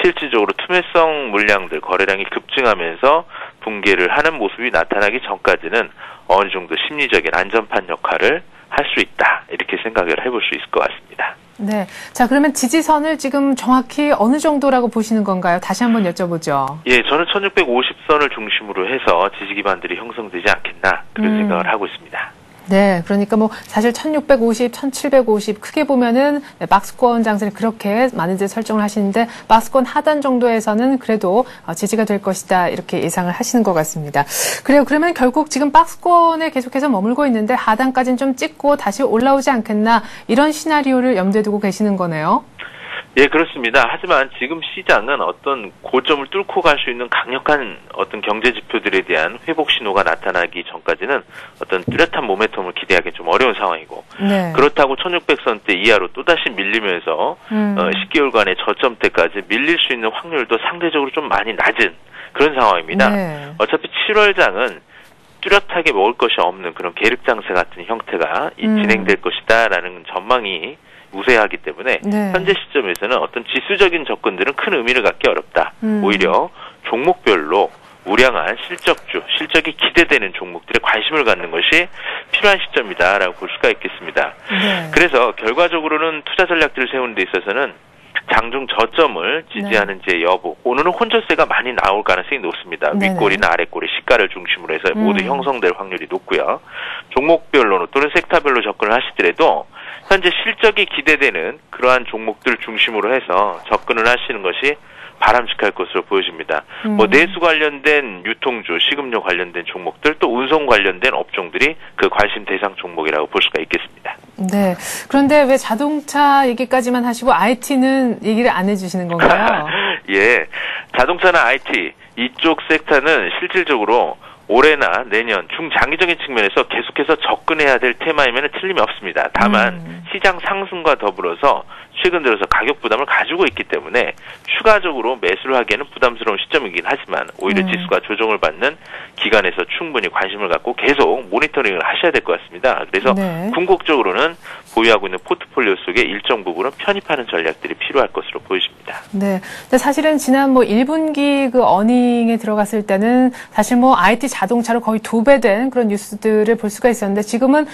실질적으로 투매성 물량들 거래량이 급증하면서 붕괴를 하는 모습이 나타나기 전까지는 어느 정도 심리적인 안전판 역할을 할 수 있다. 이렇게 생각을 해볼 수 있을 것 같습니다. 네. 자, 그러면 지지선을 지금 정확히 어느 정도라고 보시는 건가요? 다시 한번 여쭤보죠. 예, 저는 1650선을 중심으로 해서 지지 기반들이 형성되지 않겠나 그런 생각을 하고 있습니다. 네, 그러니까 뭐 사실 1650, 1750 크게 보면은 박스권 장세는 그렇게 많은지 설정을 하시는데 박스권 하단 정도에서는 그래도 지지가 될 것이다 이렇게 예상을 하시는 것 같습니다. 그래요. 그러면 결국 지금 박스권에 계속해서 머물고 있는데 하단까지는 좀 찍고 다시 올라오지 않겠나 이런 시나리오를 염두에 두고 계시는 거네요. 예, 그렇습니다. 하지만 지금 시장은 어떤 고점을 뚫고 갈 수 있는 강력한 어떤 경제 지표들에 대한 회복 신호가 나타나기 전까지는 어떤 뚜렷한 모멘텀을 기대하기 좀 어려운 상황이고 그렇다고 1600선대 이하로 또다시 밀리면서 10개월간의 저점대까지 밀릴 수 있는 확률도 상대적으로 좀 많이 낮은 그런 상황입니다. 어차피 7월장은 뚜렷하게 먹을 것이 없는 그런 계륵장세 같은 형태가 진행될 것이다라는 전망이 우세하기 때문에 현재 시점에서는 어떤 지수적인 접근들은 큰 의미를 갖기 어렵다. 오히려 종목별로 우량한 실적이 기대되는 종목들에 관심을 갖는 것이 필요한 시점이다라고 볼 수가 있겠습니다. 그래서 결과적으로는 투자 전략들을 세우는 데 있어서는 장중 저점을 지지하는지의 여부, 오늘은 혼조세가 많이 나올 가능성이 높습니다. 윗골이나 아랫골의 시가를 중심으로 해서 모두 형성될 확률이 높고요. 종목별로 또는 섹터별로 접근을 하시더라도 현재 실적이 기대되는 그러한 종목들을 중심으로 해서 접근을 하시는 것이 바람직할 것으로 보여집니다. 내수 관련된 유통주, 식음료 관련된 종목들, 또 운송 관련된 업종들이 그 관심 대상 종목이라고 볼 수가 있겠습니다. 네. 그런데 왜 자동차 얘기까지만 하시고 IT는 얘기를 안 해주시는 건가요? 예. 자동차나 IT, 이쪽 섹터는 실질적으로 올해나 내년 중장기적인 측면에서 계속해서 접근해야 될 테마이면 틀림이 없습니다. 다만 시장 상승과 더불어서 최근 들어서 가격 부담을 가지고 있기 때문에 추가적으로 매수를 하기에는 부담스러운 시점이긴 하지만 오히려 지수가 조정을 받는 기간에서 충분히 관심을 갖고 계속 모니터링을 하셔야 될 것 같습니다. 그래서 궁극적으로는 보유하고 있는 포트폴리오 속에 일정 부분은 편입하는 전략들이 필요할 것으로 보여집니다. 네. 근데 사실은 지난 1분기 그 어닝에 들어갔을 때는 사실 IT 자동차로 거의 2배 된 그런 뉴스들을 볼 수가 있었는데 지금은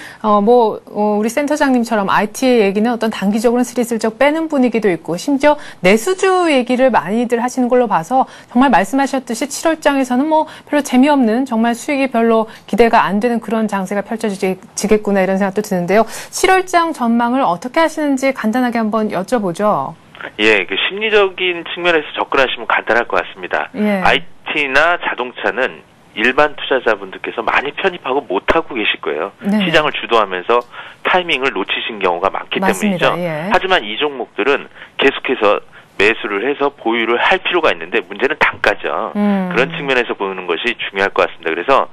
우리 센터장님처럼 IT의 얘기는 어떤 단기적으로는 슬슬쩍 빼는 분위기도 있고 심지어 내수주 얘기를 많이들 하시는 걸로 봐서 정말 말씀하셨듯이 7월장에서는 별로 재미없는 정말 수익이 별로 기대가 안 되는 그런 장세가 펼쳐지겠구나 이런 생각도 드는데요. 7월장 전망을 어떻게 하시는지 간단하게 한번 여쭤보죠. 예, 그 심리적인 측면에서 접근하시면 간단할 것 같습니다. IT나 자동차는 일반 투자자분들께서 많이 편입하고 못하고 계실 거예요. 시장을 주도하면서 타이밍을 놓치신 경우가 많기 때문이죠. 하지만 이 종목들은 계속해서 매수를 해서 보유를 할 필요가 있는데 문제는 단가죠. 그런 측면에서 보는 것이 중요할 것 같습니다. 그래서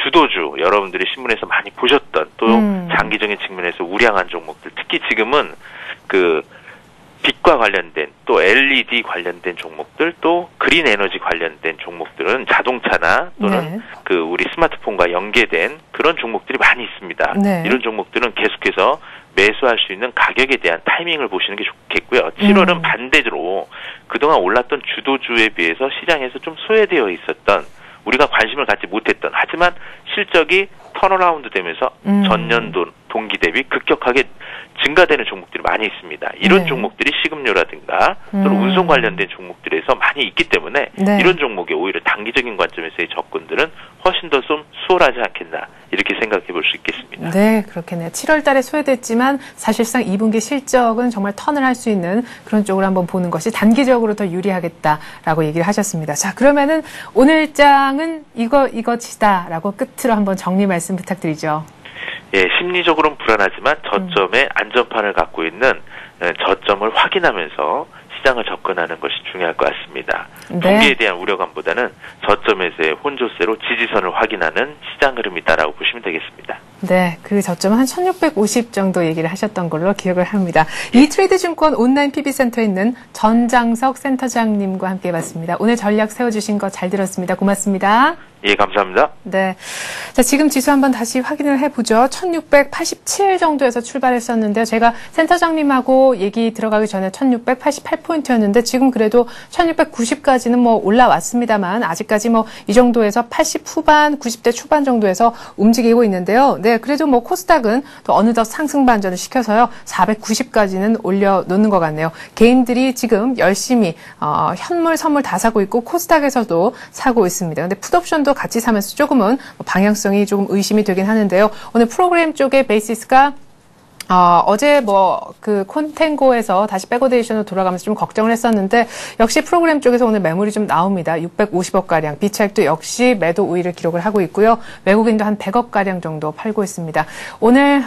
주도주, 여러분들이 신문에서 많이 보셨던 또 장기적인 측면에서 우량한 종목들, 특히 지금은 빛과 관련된 또 LED 관련된 종목들 또 그린 에너지 관련된 종목들은 자동차나 또는 우리 스마트폰과 연계된 그런 종목들이 많이 있습니다. 이런 종목들은 계속해서 매수할 수 있는 가격에 대한 타이밍을 보시는 게 좋겠고요. 7월은 반대로 그동안 올랐던 주도주에 비해서 시장에서 좀 소외되어 있었던 우리가 관심을 갖지 못했던 하지만 실적이 턴어라운드 되면서 전년도 동기 대비 급격하게 증가되는 종목들이 많이 있습니다. 이런 종목들이 식음료라든가 또는 운송 관련된 종목들에서 많이 있기 때문에 이런 종목에 오히려 단기적인 관점에서의 접근들은 훨씬 더 좀 수월하지 않겠나 이렇게 생각해 볼 수 있겠습니다. 네, 그렇겠네요. 7월 달에 소외됐지만 사실상 2분기 실적은 정말 턴을 할 수 있는 그런 쪽으로 한번 보는 것이 단기적으로 더 유리하겠다라고 얘기를 하셨습니다. 자, 그러면은 오늘 장은 이거치다라고 끝으로 한번 정리 말씀 부탁드리죠. 예, 심리적으로는 불안하지만 저점에 안전판을 갖고 있는 저점을 확인하면서 시장을 접근하는 것이 중요할 것 같습니다. 동기에 대한 우려감보다는 저점에서의 혼조세로 지지선을 확인하는 시장 흐름이다라고 보시면 되겠습니다. 네, 그 저점은 한 1650 정도 얘기를 하셨던 걸로 기억을 합니다. 이트레이드 증권 온라인 PB센터에 있는 전장석 센터장님과 함께 해봤습니다. 오늘 전략 세워주신 거 잘 들었습니다. 고맙습니다. 예, 감사합니다. 네. 자, 지금 지수 한번 다시 확인을 해보죠. 1687 정도에서 출발했었는데요. 제가 센터장님하고 얘기 들어가기 전에 1688포인트였는데 지금 그래도 1690까지는 뭐 올라왔습니다만 아직까지 뭐 이 정도에서 80 후반, 90대 초반 정도에서 움직이고 있는데요. 네, 그래도 뭐 코스닥은 또 어느덧 상승 반전을 시켜서요. 490까지는 올려놓는 것 같네요. 개인들이 지금 열심히 현물, 선물 다 사고 있고 코스닥에서도 사고 있습니다. 근데 풋옵션도 같이 사면서 조금은 방향성이 조금 의심이 되긴 하는데요. 오늘 프로그램 쪽에 베이시스가 어제 그 콘텐고에서 다시 백오데이션으로 돌아가면서 좀 걱정을 했었는데 역시 프로그램 쪽에서 오늘 매물이 좀 나옵니다. 650억가량. 비차익도 역시 매도 우위를 기록을 하고 있고요. 외국인도 한 100억가량 정도 팔고 있습니다. 오늘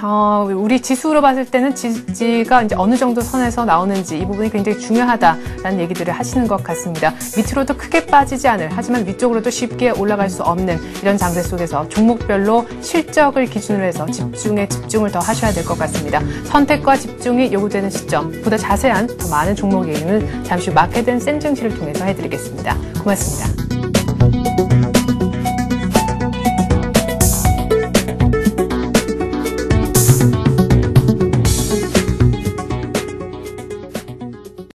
우리 지수로 봤을 때는 지지가 이제 어느 정도 선에서 나오는지 이 부분이 굉장히 중요하다라는 얘기들을 하시는 것 같습니다. 밑으로도 크게 빠지지 않을 하지만 위쪽으로도 쉽게 올라갈 수 없는 이런 장세 속에서 종목별로 실적을 기준으로 해서 집중을 더 하셔야 될 것 같습니다. 선택과 집중이 요구되는 시점, 보다 자세한 더 많은 종목 얘기는 잠시 후 마켓앤 센 증시를 통해서 해드리겠습니다. 고맙습니다.